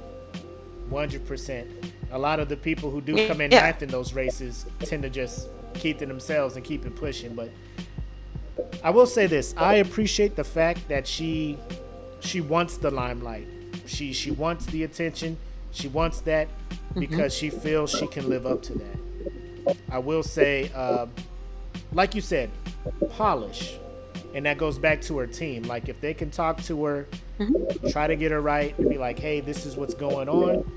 100%. A lot of the people who do come in ninth in those races tend to just keep to themselves and keep it pushing. But I will say this. I appreciate the fact that she wants the limelight. She wants the attention. She wants that because she feels she can live up to that. I will say, like you said, polish. And that goes back to her team. Like if they can talk to her, try to get her right, and be like, hey, this is what's going on.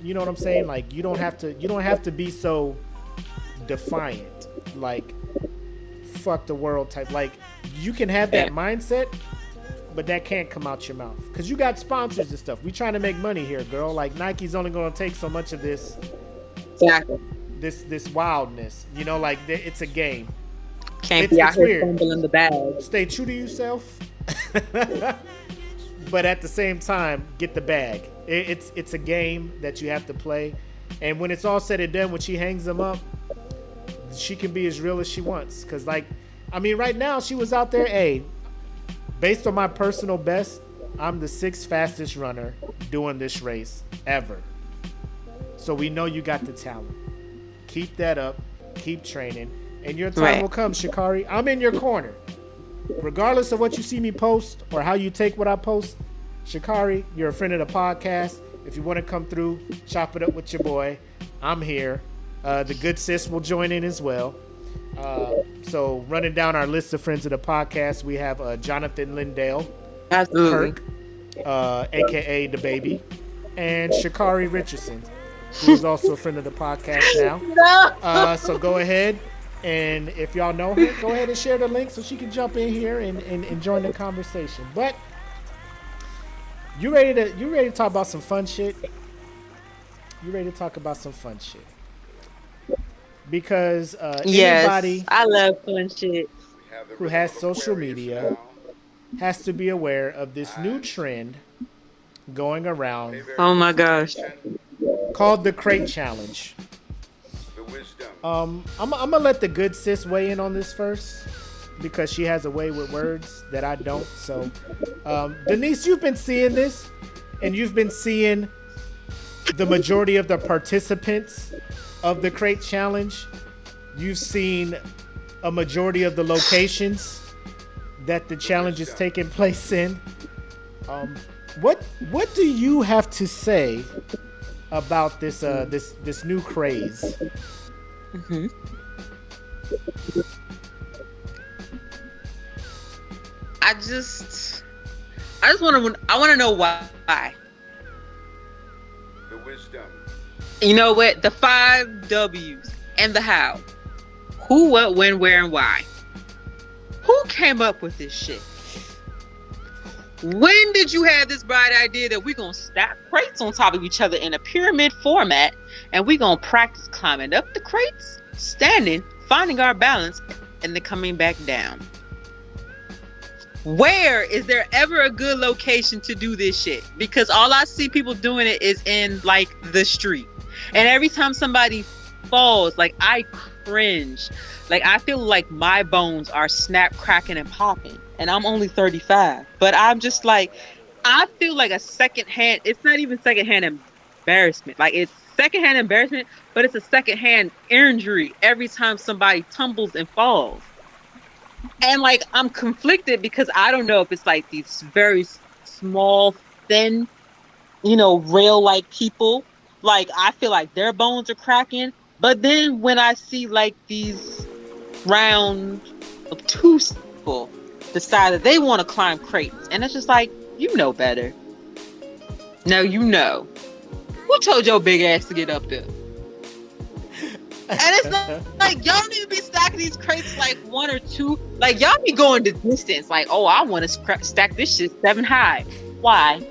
You know what I'm saying? Like you don't have to be so defiant. Like fuck the world type. Like you can have that mindset, but that can't come out your mouth because you got sponsors and stuff. We trying to make money here, girl. Like Nike's only going to take so much of this. Exactly. This wildness, you know, like it's a game. Can't be out here fumbling the bag. Stay true to yourself, but at the same time, get the bag. It's a game that you have to play, and when it's all said and done, when she hangs them up, she can be as real as she wants. Cause like, I mean, right now she was out there. Hey, based on my personal best, I'm the 6th fastest runner doing this race ever. So we know you got the talent. Keep that up. Keep training. And your time will come, Sha'Carri. I'm in your corner. Regardless of what you see me post or how you take what I post, Sha'Carri, you're a friend of the podcast. If you want to come through, chop it up with your boy, I'm here. The good sis will join in as well. So running down our list of friends of the podcast, we have Jonathan Lindale, Kirk, a.k.a. The Baby, and Sha'Carri Richardson, who is also a friend of the podcast now. So go ahead. And if y'all know her, go ahead and share the link so she can jump in here and join the conversation. But you ready to talk about some fun shit? You ready to talk about some fun shit? Because anybody I love fun shit who has social media has to be aware of this new trend going around. Oh my gosh. Called the Crate Challenge. I'm gonna let the good sis weigh in on this first, because she has a way with words that I don't. So, Denise, you've been seeing this, and you've been seeing the majority of the participants of the crate challenge. You've seen a majority of the locations that the challenge is taking place in. What do you have to say about this this new craze? Mm-hmm. I just want to know why. The wisdom. You know what? The 5 W's and the how. Who, what, when, where, and why. Who came up with this shit? When did you have this bright idea that we're going to stack crates on top of each other in a pyramid format, and we're going to practice climbing up the crates, standing, finding our balance, and then coming back down? Where is there ever a good location to do this shit? Because all I see people doing it is in like the street. And every time somebody falls, like I cringe. Like I feel like my bones are snap, cracking, and popping. And I'm only 35. But I'm just like, I feel like a secondhand, it's not even secondhand embarrassment. Like it's secondhand embarrassment, but it's a secondhand injury every time somebody tumbles and falls. And like I'm conflicted because I don't know if it's like these very small, thin, rail-like people. Like I feel like their bones are cracking. But then when I see like these round, obtuse people decide that they want to climb crates, and it's just like, you know better. No, you know. Who told your big ass to get up there? And it's like y'all need to be stacking these crates like 1 or 2. Like y'all be going the distance. Like, oh, I want to stack this shit 7 high. Why?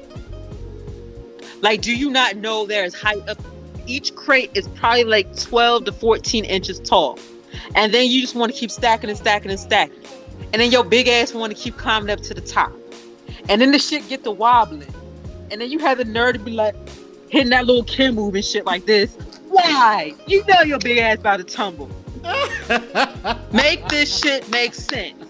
Like, do you not know there's height up? Each crate is probably like 12 to 14 inches tall. And then you just want to keep stacking and stacking and stacking. And then your big ass want to keep climbing up to the top. And then the shit get to wobbling. And then you have the nerve to be like hitting that little Kim move and shit like this. Why? You know your big ass about to tumble. Make this shit make sense.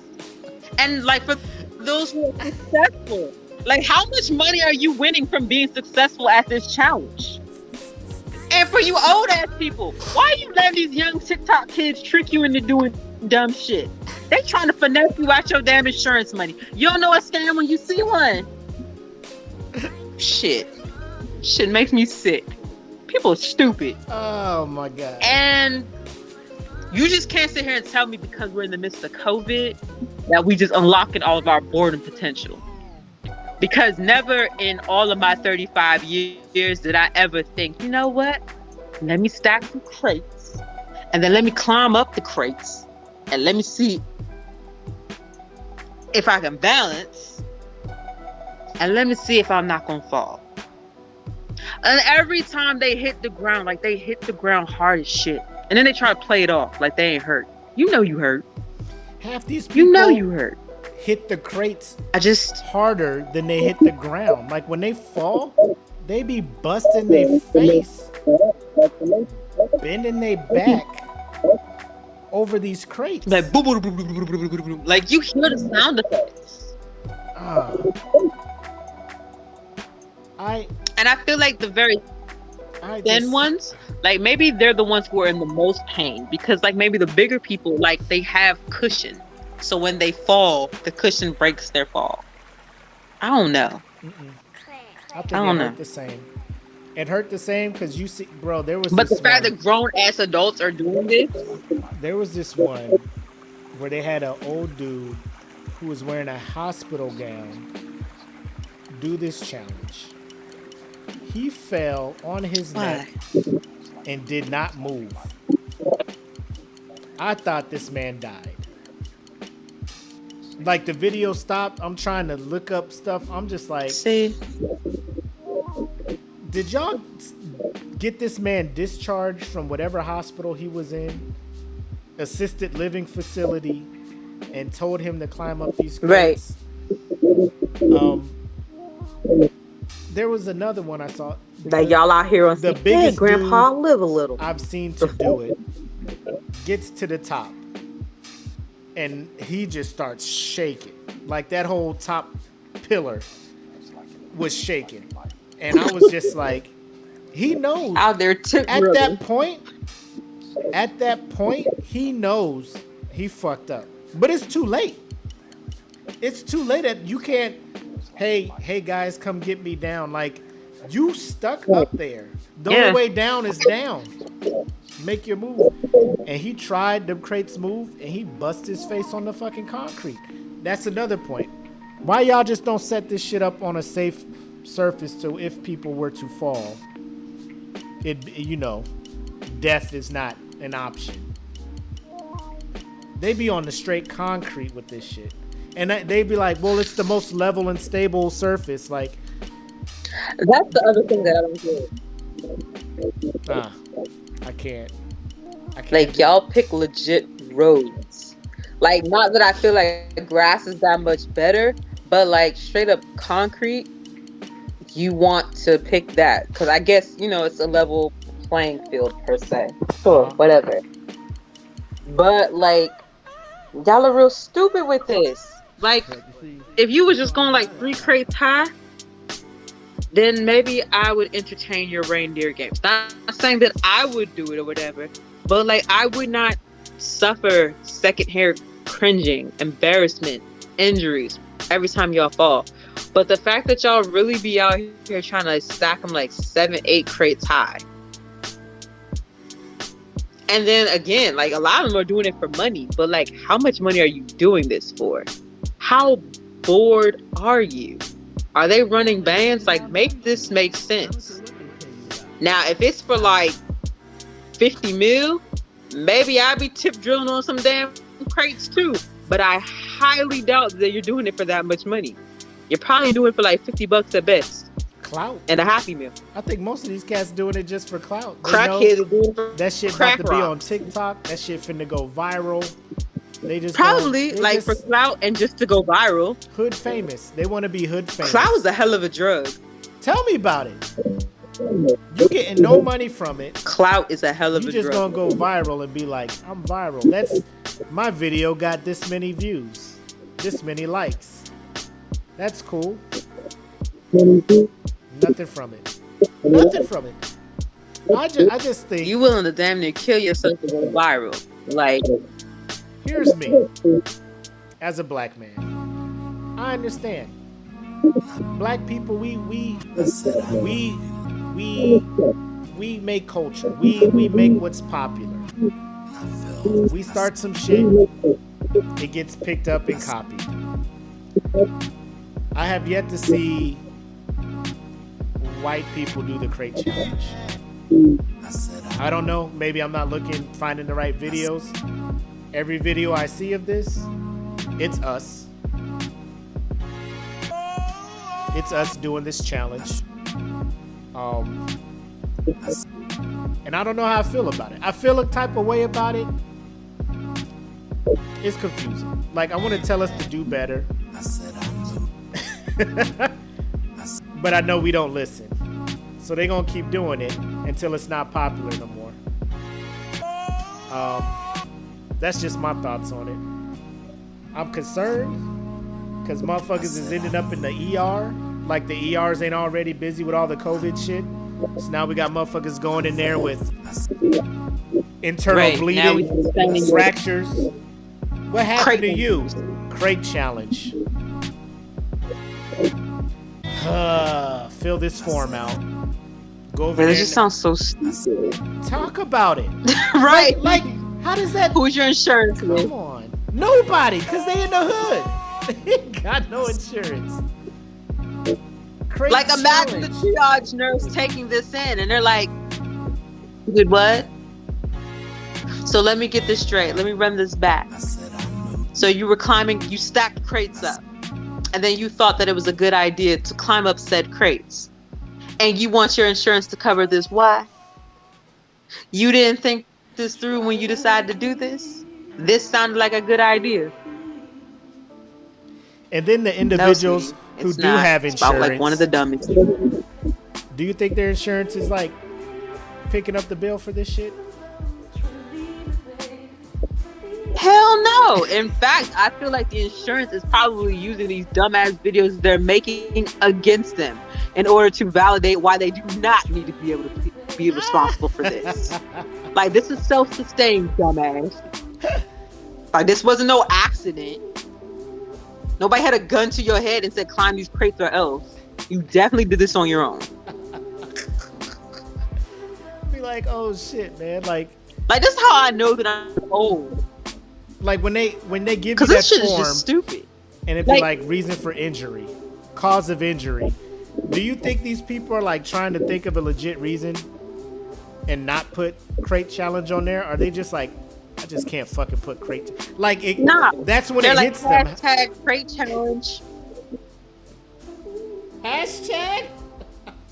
And like for those who are successful, like how much money are you winning from being successful at this challenge? And for you old ass people, why are you letting these young TikTok kids trick you into doing dumb shit? They trying to finesse you out your damn insurance money. You don't know a scam when you see one. Shit makes me sick. People are stupid. Oh my God. And you just can't sit here and tell me because we're in the midst of COVID that we just unlocking all of our boredom potential. Because never in all of my 35 years did I ever think, you know what? Let me stack some crates. And then let me climb up the crates. And let me see if I can balance. And let me see if I'm not going to fall. And every time they hit the ground, like they hit the ground hard as shit. And then they try to play it off like they ain't hurt. You know you hurt. Half these people you hurt. Hit the crates just harder than they hit the ground. Like when they fall, they be busting their face, bending their back over these crates. Like boom, boom, boom, boom, boom, boom, boom, boom. Like you hear the sound effects. And I feel like the very thin ones, like maybe they're the ones who are in the most pain because like maybe the bigger people, like they have cushion. So when they fall, the cushion breaks their fall. I don't know. I think it hurt the same. It hurt the same because you see, bro, there was But the fact that grown ass adults are doing this. There was this one where they had an old dude who was wearing a hospital gown do this challenge. He fell on his neck and did not move. I thought this man died. Like the video stopped. I'm trying to look up stuff. I'm just like, see, did y'all get this man discharged from whatever hospital he was in, assisted living facility, and told him to climb up these crates? Right. There was another one I saw. Like y'all out here on the biggest hey, Grandpa, live a little. I've seen to do it. Gets to the top. and he just starts shaking. Like that whole top pillar was shaking. And I was just like, he knows. Out there At that point, he knows he fucked up. But it's too late. It's too late that you can't, hey guys, come get me down. Like, you stuck up there. The only way down is down. Make your move. And he tried the crates move, and he busted his face on the fucking concrete. That's another point. Why y'all just don't set this shit up on a safe surface so if people were to fall, death is not an option. They be on the straight concrete with this shit. And they be like, well, it's the most level and stable surface. Like, that's the other thing that I don't get. I can't. Like, y'all pick legit roads. Like, not that I feel like the grass is that much better, but like straight up concrete, you want to pick that. Because I guess, it's a level playing field per se. Sure, whatever. But like, y'all are real stupid with this. Like, if you was just going like 3 crates high, then maybe I would entertain your reindeer games. Not saying that I would do it or whatever, but like, I would not suffer secondhand cringing, embarrassment, injuries every time y'all fall. But the fact that y'all really be out here trying to stack them like 7, 8 crates high. And then again, like, a lot of them are doing it for money, but like, how much money are you doing this for? How bored are you? Are they running bands? Like, make this make sense. Now, if it's for like 50 mil, maybe I'd be tip drilling on some damn crates too. But I highly doubt that you're doing it for that much money. You're probably doing it for like $50 at best. Clout. And a Happy Meal. I think most of these cats doing it just for clout. Crackheads are doing it for that shit crack about to be on rocks. TikTok. That shit finna go viral. They just probably like for clout and just to go viral. Hood famous. They want to be hood famous. Clout is a hell of a drug. Tell me about it. You getting no money from it. Clout is a hell of a drug. You just gonna go viral and be like, I'm viral. That's my video got this many views, this many likes. That's cool. Nothing from it. Nothing from it. I just think you willing to damn near kill yourself to go viral. Like, here's me as a black man. I understand. Black people, we make culture. We make what's popular. We start some shit, it gets picked up and copied. I have yet to see white people do the crate challenge. I don't know. Maybe I'm not finding the right videos. Every video I see of this, it's us. It's us doing this challenge. And I don't know how I feel about it. I feel a type of way about it. It's confusing. Like, I want to tell us to do better. But I know we don't listen. So they're going to keep doing it until it's not popular no more. That's just my thoughts on it. I'm concerned because motherfuckers is ending up in the ER. Like, the ERs ain't already busy with all the COVID shit. So now we got motherfuckers going in there with internal bleeding, fractures. What happened to you? Crate challenge. Fill this form out. Go over there. It just sounds so stupid. Talk about it. Right. Like, how does that... Who's your insurance with? Come on. Nobody, because they in the hood. They ain't got no insurance. Crate like, imagine challenge. the triage nurse taking this in, and they're like, you did what? So let me get this straight. Let me run this back. So you were climbing, you stacked crates up. And then you thought that it was a good idea to climb up said crates. And you want your insurance to cover this. Why? You didn't think this through when you decided to do this? This sounded like a good idea. And then the individuals who do have insurance. It's about like one of the dummies. Do you think their insurance is like picking up the bill for this shit? Hell no. In fact, I feel like the insurance is probably using these dumbass videos they're making against them in order to validate why they do not need to be able to be responsible for this. Like, this is self-sustained, dumbass. Like, this wasn't no accident. Nobody had a gun to your head and said climb these crates or else. You definitely did this on your own. Be like, oh shit, man. Like this is how I know that I'm old. Like when they give you Because that this shit is form, just stupid. and it'd be like reason for injury, cause of injury. Do you think these people are like trying to think of a legit reason and not put crate challenge on there? Are they just like, I just can't fucking put crate? Like, it, Nah. that's when They're it like, hits them. hashtag crate challenge. Hashtag?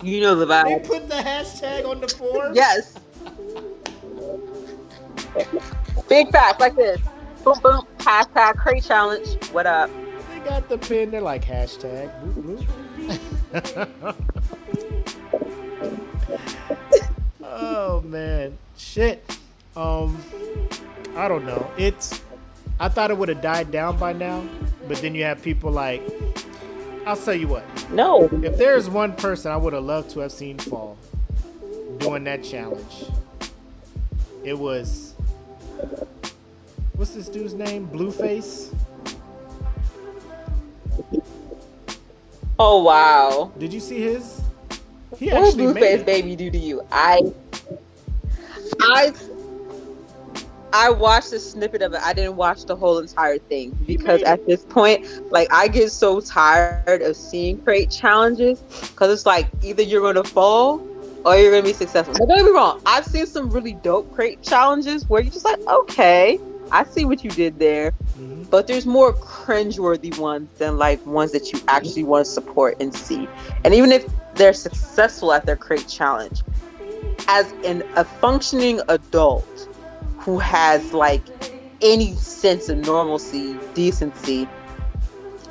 You know the They vibe. put the hashtag on the form? Yes. Big facts like this. Boom, boom. Hashtag crate challenge. What up? They got the pin. They're like, hashtag. Boop, boop. Oh, man. Shit. I don't know. I thought it would have died down by now, but then you have people like, I'll tell you what. No. If there's one person I would have loved to have seen fall doing that challenge, it was, what's this dude's name? Blueface? Oh, wow. Did you see his? He What would actually made Blueface it. baby do to you? I watched a snippet of it. I didn't watch the whole entire thing because at this point, like, I get so tired of seeing crate challenges because it's like either you're going to fall or you're going to be successful. But don't get me wrong. I've seen some really dope crate challenges where you're just like, okay, I see what you did there. Mm-hmm. But there's more cringeworthy ones than like ones that you actually want to support and see. And even if they're successful at their crate challenge, as a functioning adult who has like any sense of normalcy, decency,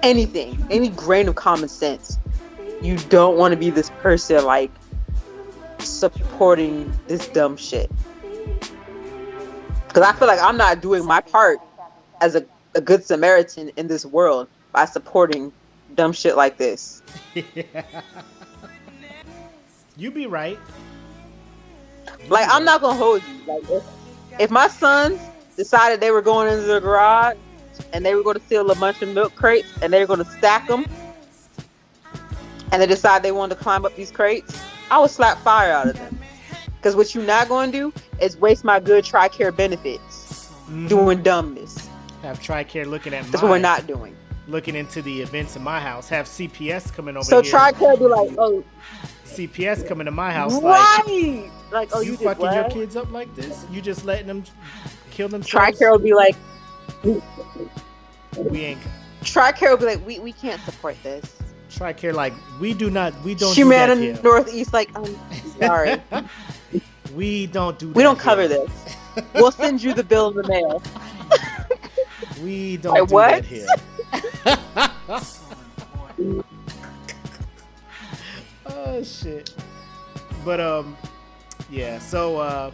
anything, any grain of common sense, you don't want to be this person like supporting this dumb shit. Because I feel like I'm not doing my part as a good Samaritan in this world by supporting dumb shit like this. You be right. Like, I'm not gonna hold you. Like, if my sons decided they were going into the garage and they were going to steal a bunch of milk crates and they were going to stack them, and they decide they wanted to climb up these crates, I would slap fire out of them. Because what you're not going to do is waste my good TRICARE benefits doing dumbness. Have TRICARE looking at That's what we're not doing. looking into the events in my house. Have CPS coming over So here. TRICARE be like, oh, CPS coming to my house right. Like, oh, you you did fucking your what? kids up like this? You just letting them kill themselves? TRICARE will be like, We ain't. TRICARE will be like, we can't support this. TRICARE like, we don't do that Humana here. Northeast, like, I'm sorry. We don't do that. We don't cover here. this. We'll send you the bill in the mail. We don't Like, do what? that here. Oh shit. But yeah, so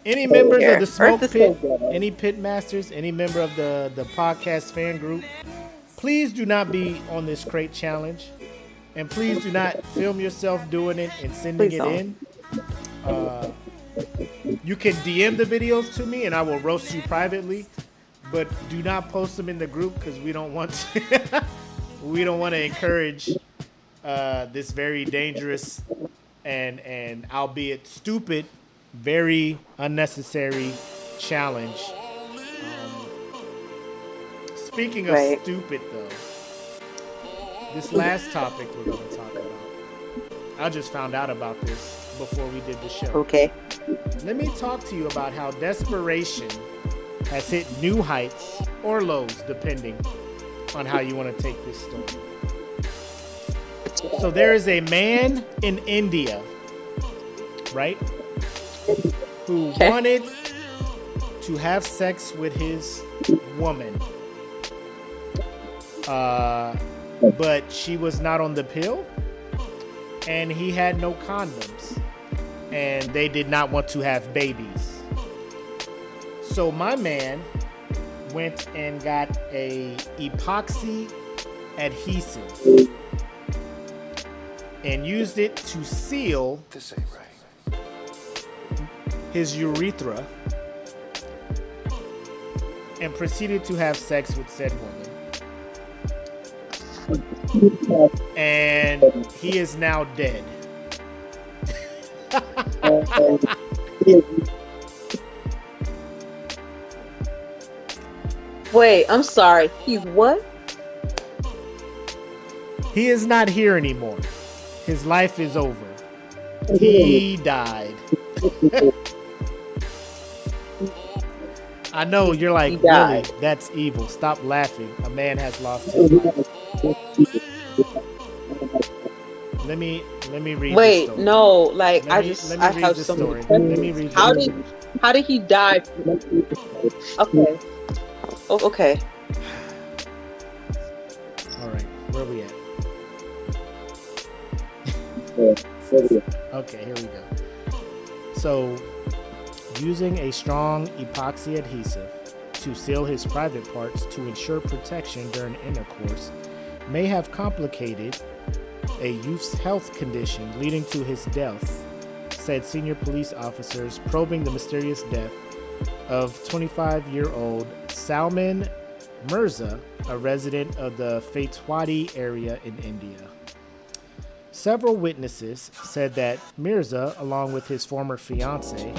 any members of the Smoke Earth is Pit, so good. any Pitmasters, any member of the podcast fan group, please do not be on this crate challenge. And please do not film yourself doing it and sending Please it don't. in. You can DM the videos to me and I will roast you privately, but do not post them in the group because we don't want to we don't want to encourage this very dangerous and albeit stupid, very unnecessary challenge. Speaking of Right. stupid though, this last topic we're going to talk about, I just found out about this before we did the show. Okay. Let me talk to you about how desperation has hit new heights or lows, depending on how you want to take this story. So there is a man in India, right, who wanted to have sex with his woman, but she was not on the pill, and he had no condoms, and they did not want to have babies. So my man went and got a epoxy adhesive and used it to seal This ain't right. his urethra and proceeded to have sex with said woman. And he is now dead. Wait, I'm sorry. He's what? He is not here anymore. His life is over. He died. I know you're like, He died. really? That's evil. Stop laughing. A man has lost his life. Let me read. Wait, the story. no, like Let I me- just let me I read have the so story. many Let me read the How story. did he die? Okay. Okay. All right, where we at? Okay, here we go. So, using a strong epoxy adhesive to seal his private parts to ensure protection during intercourse may have complicated a youth's health condition leading to his death, said senior police officers probing the mysterious death of 25-year-old Salman Mirza, a resident of the Fatehwadi area in India. Several witnesses said that Mirza, along with his former fiance,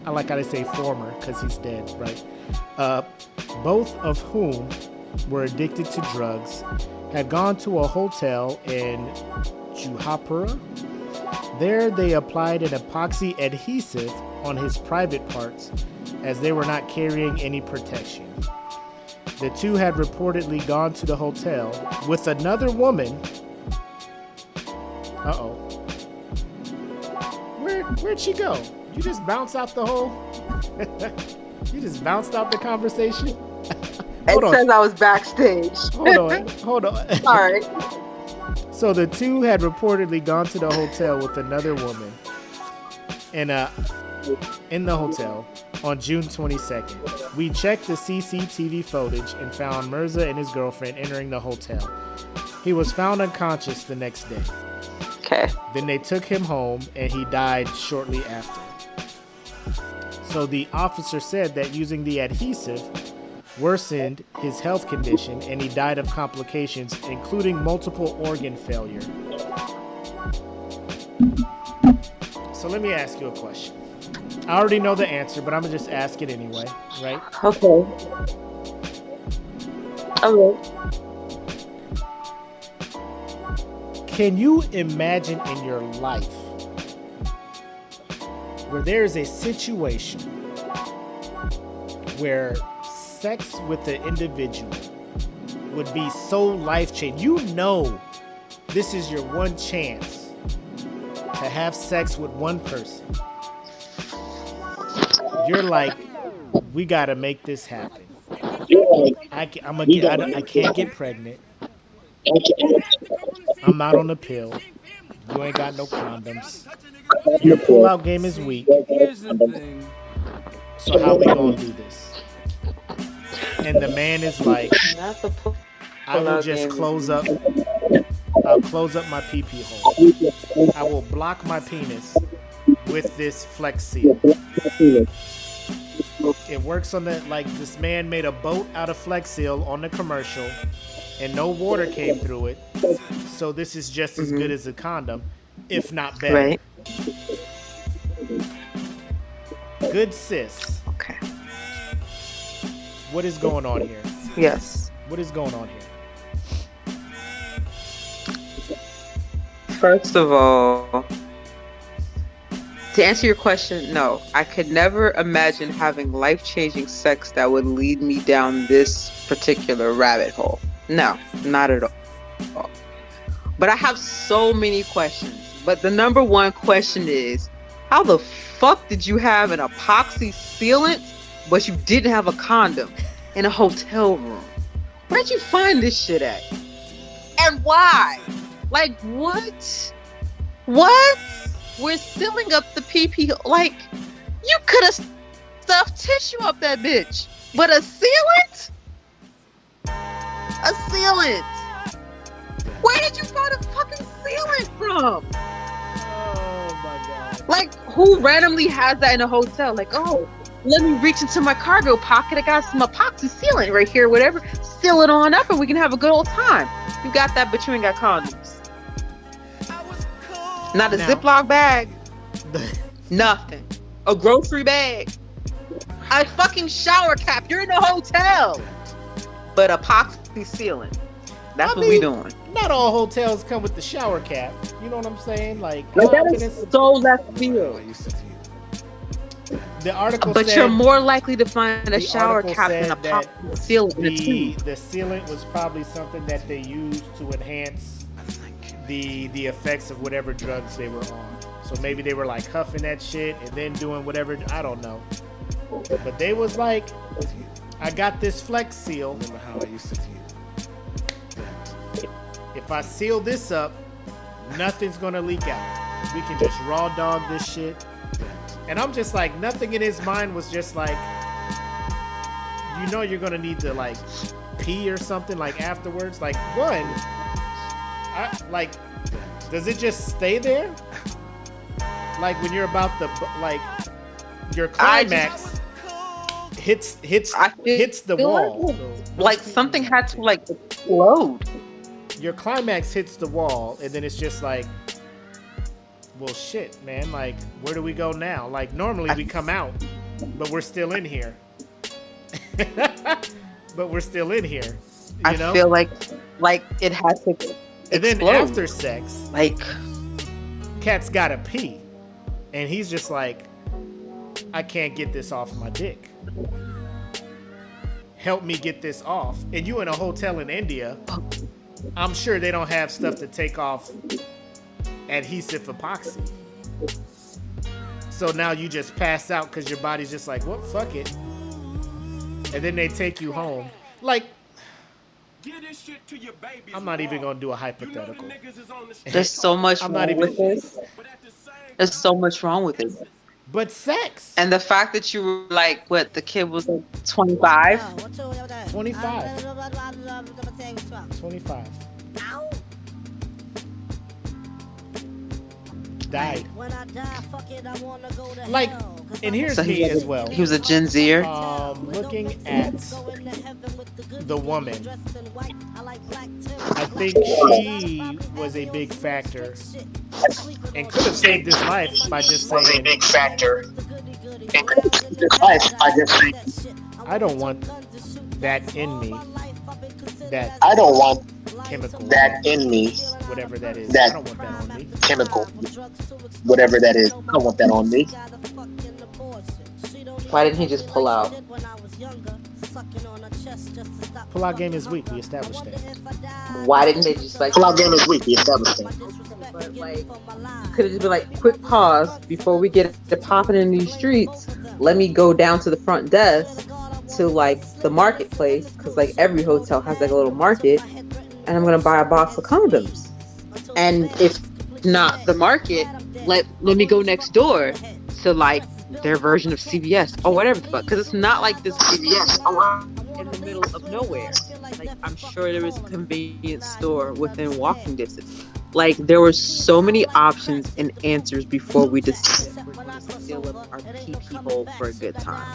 I like how they say former because he's dead, right? Both of whom were addicted to drugs, had gone to a hotel in Juhapura. There, they applied an epoxy adhesive on his private parts as they were not carrying any protection. The two had reportedly gone to the hotel with another woman. Uh-oh. Where'd she go? You just bounced out the whole... You just bounced out the conversation? Hold It on. says I was backstage. Hold on. Sorry. So the two had reportedly gone to the hotel with another woman in the hotel on June 22nd. We checked the CCTV footage and found Mirza and his girlfriend entering the hotel. He was found unconscious the next day. Okay. Then they took him home and he died shortly after. So the officer said that using the adhesive worsened his health condition and he died of complications, including multiple organ failure. So let me ask you a question. I already know the answer, but I'm gonna just ask it anyway, right? Okay. Okay. Can you imagine in your life where there is a situation where sex with the individual would be so life-changing? You know this is your one chance to have sex with one person. You're like, we gotta make this happen. I can't get pregnant. I'm not on the pill. You ain't got no condoms. Your pull-out game is weak. Here's the thing. So how we gonna do this? And the man is like, Not the pull- I will pull-out just game. close up. I'll close up my pee-pee hole. I will block my penis with this Flex Seal. It works on the, like, this man made a boat out of Flex Seal on the commercial and no water came through it. So this is just as good as a condom, if not better. Right. Good sis. Okay. What is going on here? Yes. What is going on here? First of all, to answer your question, no. I could never imagine having life-changing sex that would lead me down this particular rabbit hole. No, not at all. But I have so many questions. But the number one question is, how the fuck did you have an epoxy sealant, but you didn't have a condom in a hotel room? Where'd you find this shit at? And why? Like, what? What? We're sealing up the pee-pee. Like, you could have stuffed tissue up that bitch. But a sealant? A sealant. Where did you find a fucking sealant from? Oh my god. Like, who randomly has that in a hotel? Like, oh, let me reach into my cargo pocket. I got some epoxy sealant right here, whatever. Seal it on up and we can have a good old time. You got that, but you ain't got condoms. Not a Now- Ziploc bag. Nothing. A grocery bag. A fucking shower cap. You're in a hotel. But epoxy sealant. That's what we doing. Not all hotels come with the shower cap. You know what I'm saying? Like That is so left field. the article But said you're more likely to find a the shower article cap than said a that epoxy sealant in a tube. the sealant was probably something that they used to enhance the effects of whatever drugs they were on. So maybe they were like huffing that shit and then doing whatever, I don't know. But they was like, I got this Flex Seal. Remember how I used to If I seal this up, nothing's gonna leak out. We can just raw dog this shit. And I'm just like, nothing in his mind was just like, you know, you're gonna need to like pee or something like afterwards. Like one, does it just stay there? Like when you're about to like your climax hits the wall. Like something had to like explode. Your climax hits the wall, and then it's just like, well, shit, man. Like, where do we go now? Like, normally we come out, but we're still in here. But we're still in here. You know? I feel like it had to explode. And then after sex, like, cat's gotta pee, and he's just like, I can't get this off my dick. Help me get this off. And you in a hotel in India, I'm sure they don't have stuff to take off adhesive epoxy. So now you just pass out because your body's just like, well, fuck it. And then they take you home. Like, I'm not even going to do a hypothetical. there's so much wrong with this. There's so much wrong with it. But sex. And the fact that you were like, what, the kid was like 25? 25. 25. Died. Like, and here's So me as well. He was a Gen Zer. Looking at the woman, I think she was a big factor and could have saved his life by just saying, I don't want that in me. That I don't want chemical. that in me. Whatever that is. That I don't want that on me. chemical. Whatever that is. I don't want that on me. Why didn't he just pull out? Pull-out game is weak. We established that. Why didn't they just like Pull-out game is weak. We established that. But like, could have just been like, quick pause before we get to popping in these streets. Let me go down to the front desk to like the marketplace, because like every hotel has like a little market, and I'm gonna buy a box of condoms. And if not the market, let me go next door to like their version of CVS or whatever the fuck, because it's not like this CVS in the middle of nowhere. Like, I'm sure there was a convenience store within walking distance. Like, there were so many options and answers before we decided we're going to steal up our key people for a good time.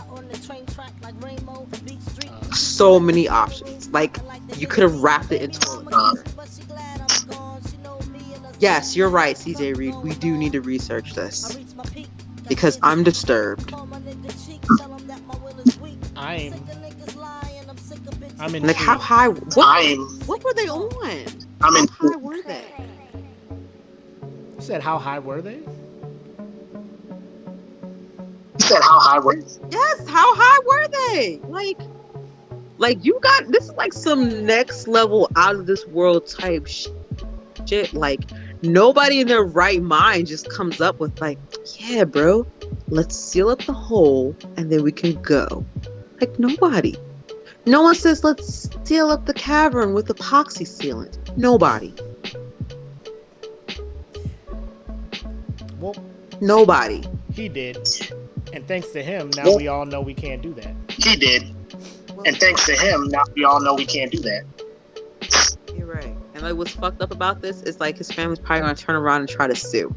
So many options. Like, you could have wrapped it into a Yes, you're right, CJ Reed. We do need to research this. Because I'm disturbed. I'm in. Like, how high? What were they on? I'm in. How high were they? You said how high were they? You said how high were you? Yes, how high were they? Like you got this is like some next level out of this world type shit. Like, nobody in their right mind just comes up with like, yeah, bro, let's seal up the hole and then we can go. Like, nobody. No one says let's seal up the cavern with epoxy sealant. Nobody. Well, Nobody. he did. And thanks to him, now we all know we can't do that. He did. And thanks to him, now we all know we can't do that. You're right. And like, what's fucked up about this is like his family's probably gonna turn around and try to sue.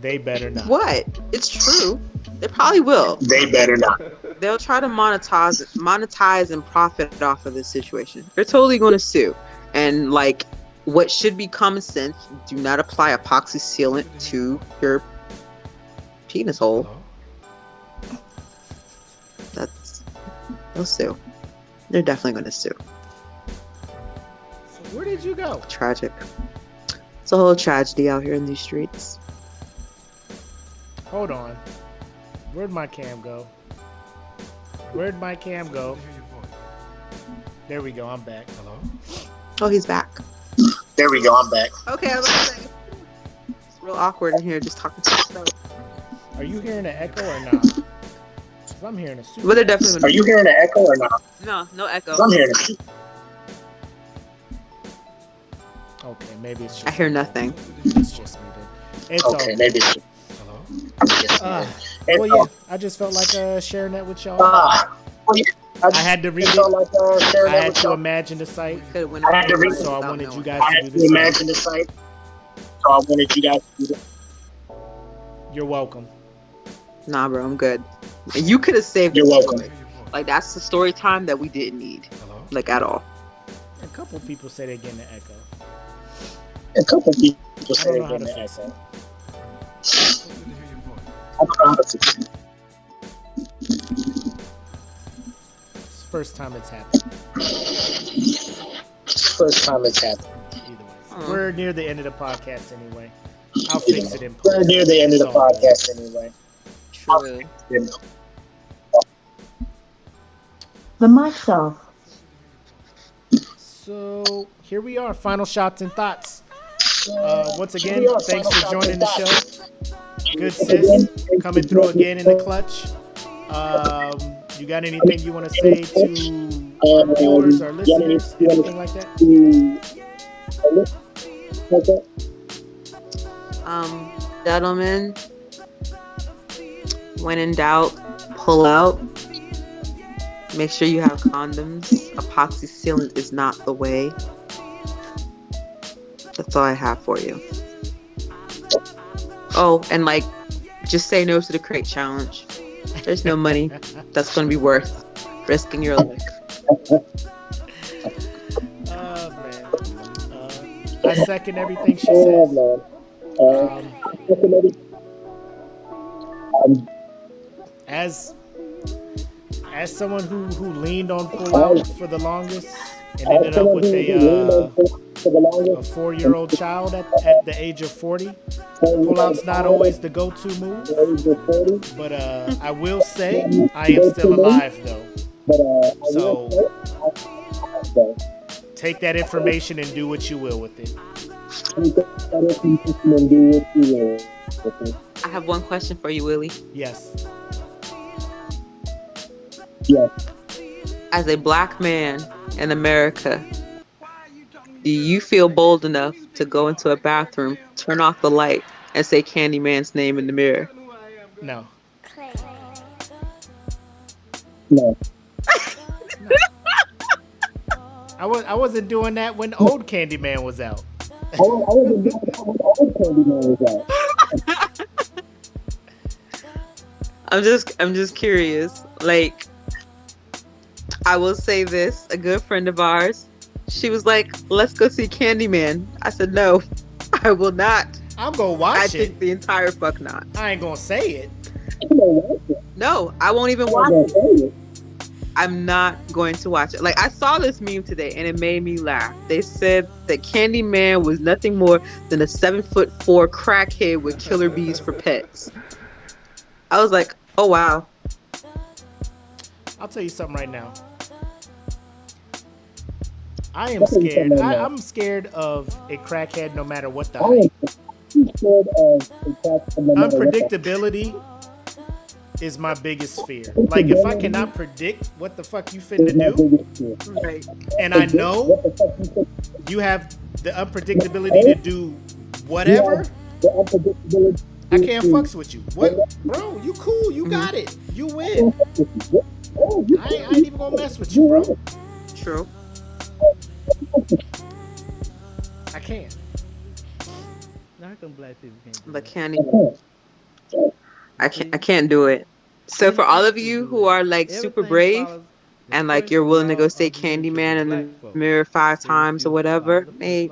They better not. What? It's true. They probably will. They better not. They'll try to monetize and profit off of this situation. They're totally going to sue. And like, what should be common sense: do not apply epoxy sealant to your penis hole. They'll sue. They're definitely going to sue. So where did you go? Tragic. It's a whole tragedy out here in these streets. Hold on. Where'd my cam go? Where'd my cam go? There we go. I'm back. Hello? Oh, he's back. There we go. I'm back. Okay, I was gonna say. It's real awkward in here just talking to yourself. Are you hearing an echo or not? 'Cause I'm hearing a super. But they're definitely Are you hearing an echo or not? no echo. 'Cause I'm hearing a Okay, maybe it's just. I hear nothing. It's just me then. It's Okay, maybe it's well, yeah, I just felt like sharing that with y'all. I had to read it. I had to imagine the site. I had to read it. So I wanted you guys I to had do to this. imagine the site. So I wanted you guys to do that. You're welcome. Nah, bro, I'm good. You could have saved You're the welcome. story. Like, that's the story time that we didn't need. Like, at all. A couple people say they're getting an echo. A couple people I say don't know how they're to getting fix that. it. I don't know how to fix it. It's the first time it's happened. First time it's happened. Either way. We're near the end of the podcast anyway. I'll fix it in post. We're near the end of the It's all good. podcast anyway. True. The mic's off. So here we are, final shots and thoughts. Once again, thanks for joining the show. Good sis, coming through again in the clutch. You got anything you want to say to our viewers or listeners? Anything like that? Gentlemen, when in doubt, pull out. Make sure you have condoms. Epoxy sealant is not the way. That's all I have for you. Oh, and like, just say no to the crate challenge. There's no money that's going to be worth risking your life. Man. I second everything she said. As someone who leaned on pull out for the longest and ended up with a 4-year-old child at the age of 40, pull out's not always the go-to move. But I will say I am still alive though. So take that information and do what you will with it. I have one question for you, Willie. Yes. As a black man in America, do you feel bold enough to go into a bathroom, turn off the light, and say Candyman's name in the mirror? No. No. I wasn't doing that when old Candyman was out. I wasn't doing that when old Candyman was out. I'm just curious. Like, I will say this, a good friend of ours, she was like, let's go see Candyman. I said, no, I will not. I'm gonna watch I it. think the entire fuck not. I ain't gonna say it. No, I won't even watch it. I'm not going to watch it. Like, I saw this meme today and it made me laugh. They said that Candyman was nothing more than a 7'4" crackhead with killer bees for pets. I was like, oh wow. I'll tell you something right now. I am scared. I'm scared of a crackhead no matter what the height. Unpredictability is my biggest fear. Like, if I cannot predict what the fuck you finna do, Right. and I know you have the unpredictability to do whatever, I can't fucks with you. What, bro? You cool? You got it. You win. I ain't even gonna mess with you, bro. True. I can't. But I can't do it. So for all of you who are like super brave and like you're willing to go say Candyman in the mirror 5 times or whatever, may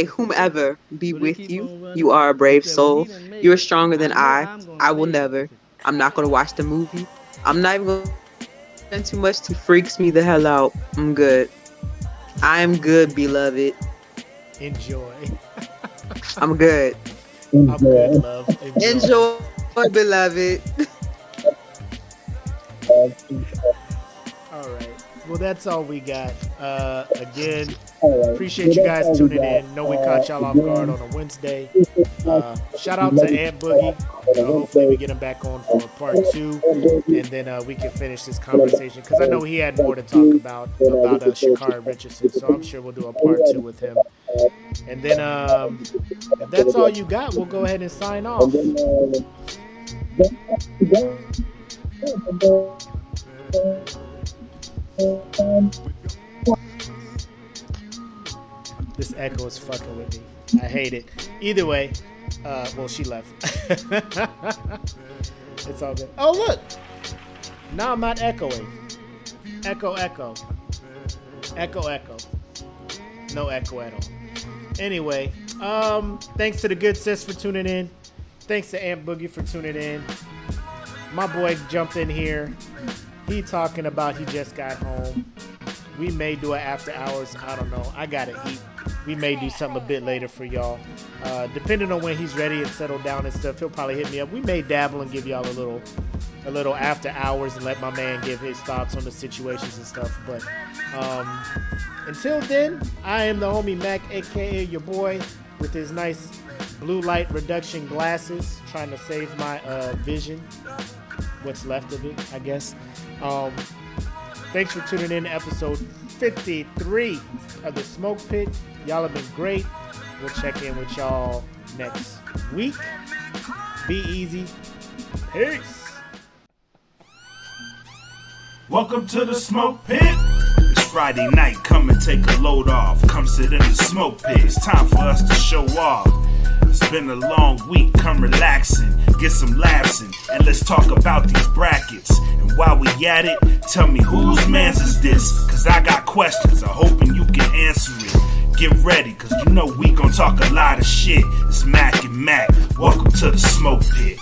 whomever be with you. You are a brave soul. You're stronger than I. I will never. I'm not gonna watch the movie. I'm not even gonna spend too much to freaks me the hell out. I'm good. I am good, beloved. Enjoy. I'm good. I'm good, love. Enjoy, beloved. All right. Well, that's all we got. Again, appreciate you guys tuning in. Know we caught y'all off guard on a Wednesday. Shout out to AntBoogie. Hopefully we get him back on for part 2, and then we can finish this conversation because I know he had more to talk about Sha'Carri Richardson. So I'm sure we'll do a part 2 with him. And then if that's all you got, we'll go ahead and sign off. This echo is fucking with me. I hate it. Either way, well, she left. It's all good. Oh, look. Now I'm not echoing. Echo, echo. Echo, echo. No echo at all. Anyway, thanks to the good sis for tuning in. Thanks to AntBoogie for tuning in. My boy jumped in here. He talking about he just got home. We may do it after hours. I don't know. I gotta eat. We may do something a bit later for y'all. Depending on when he's ready and settled down and stuff, he'll probably hit me up. We may dabble and give y'all a little after hours and let my man give his thoughts on the situations and stuff. But until then, I am the homie Mac, aka your boy, with his nice blue light reduction glasses, trying to save my vision. What's left of it, I guess. Thanks for tuning in to episode 53 of The Smoke Pit. Y'all have been great. We'll check in with y'all next week. Be easy. Peace. Welcome to the Smoke Pit. It's Friday night, come and take a load off. Come sit in the smoke pit. It's time for us to show off. It's been a long week, come relaxing, get some laughs in, and let's talk about these brackets. And while we at it, tell me whose man's is this? Cause I got questions, I'm hoping you can answer it. Get ready, cause you know we gon' talk a lot of shit. It's Mac and Mac, welcome to the Smoke Pit.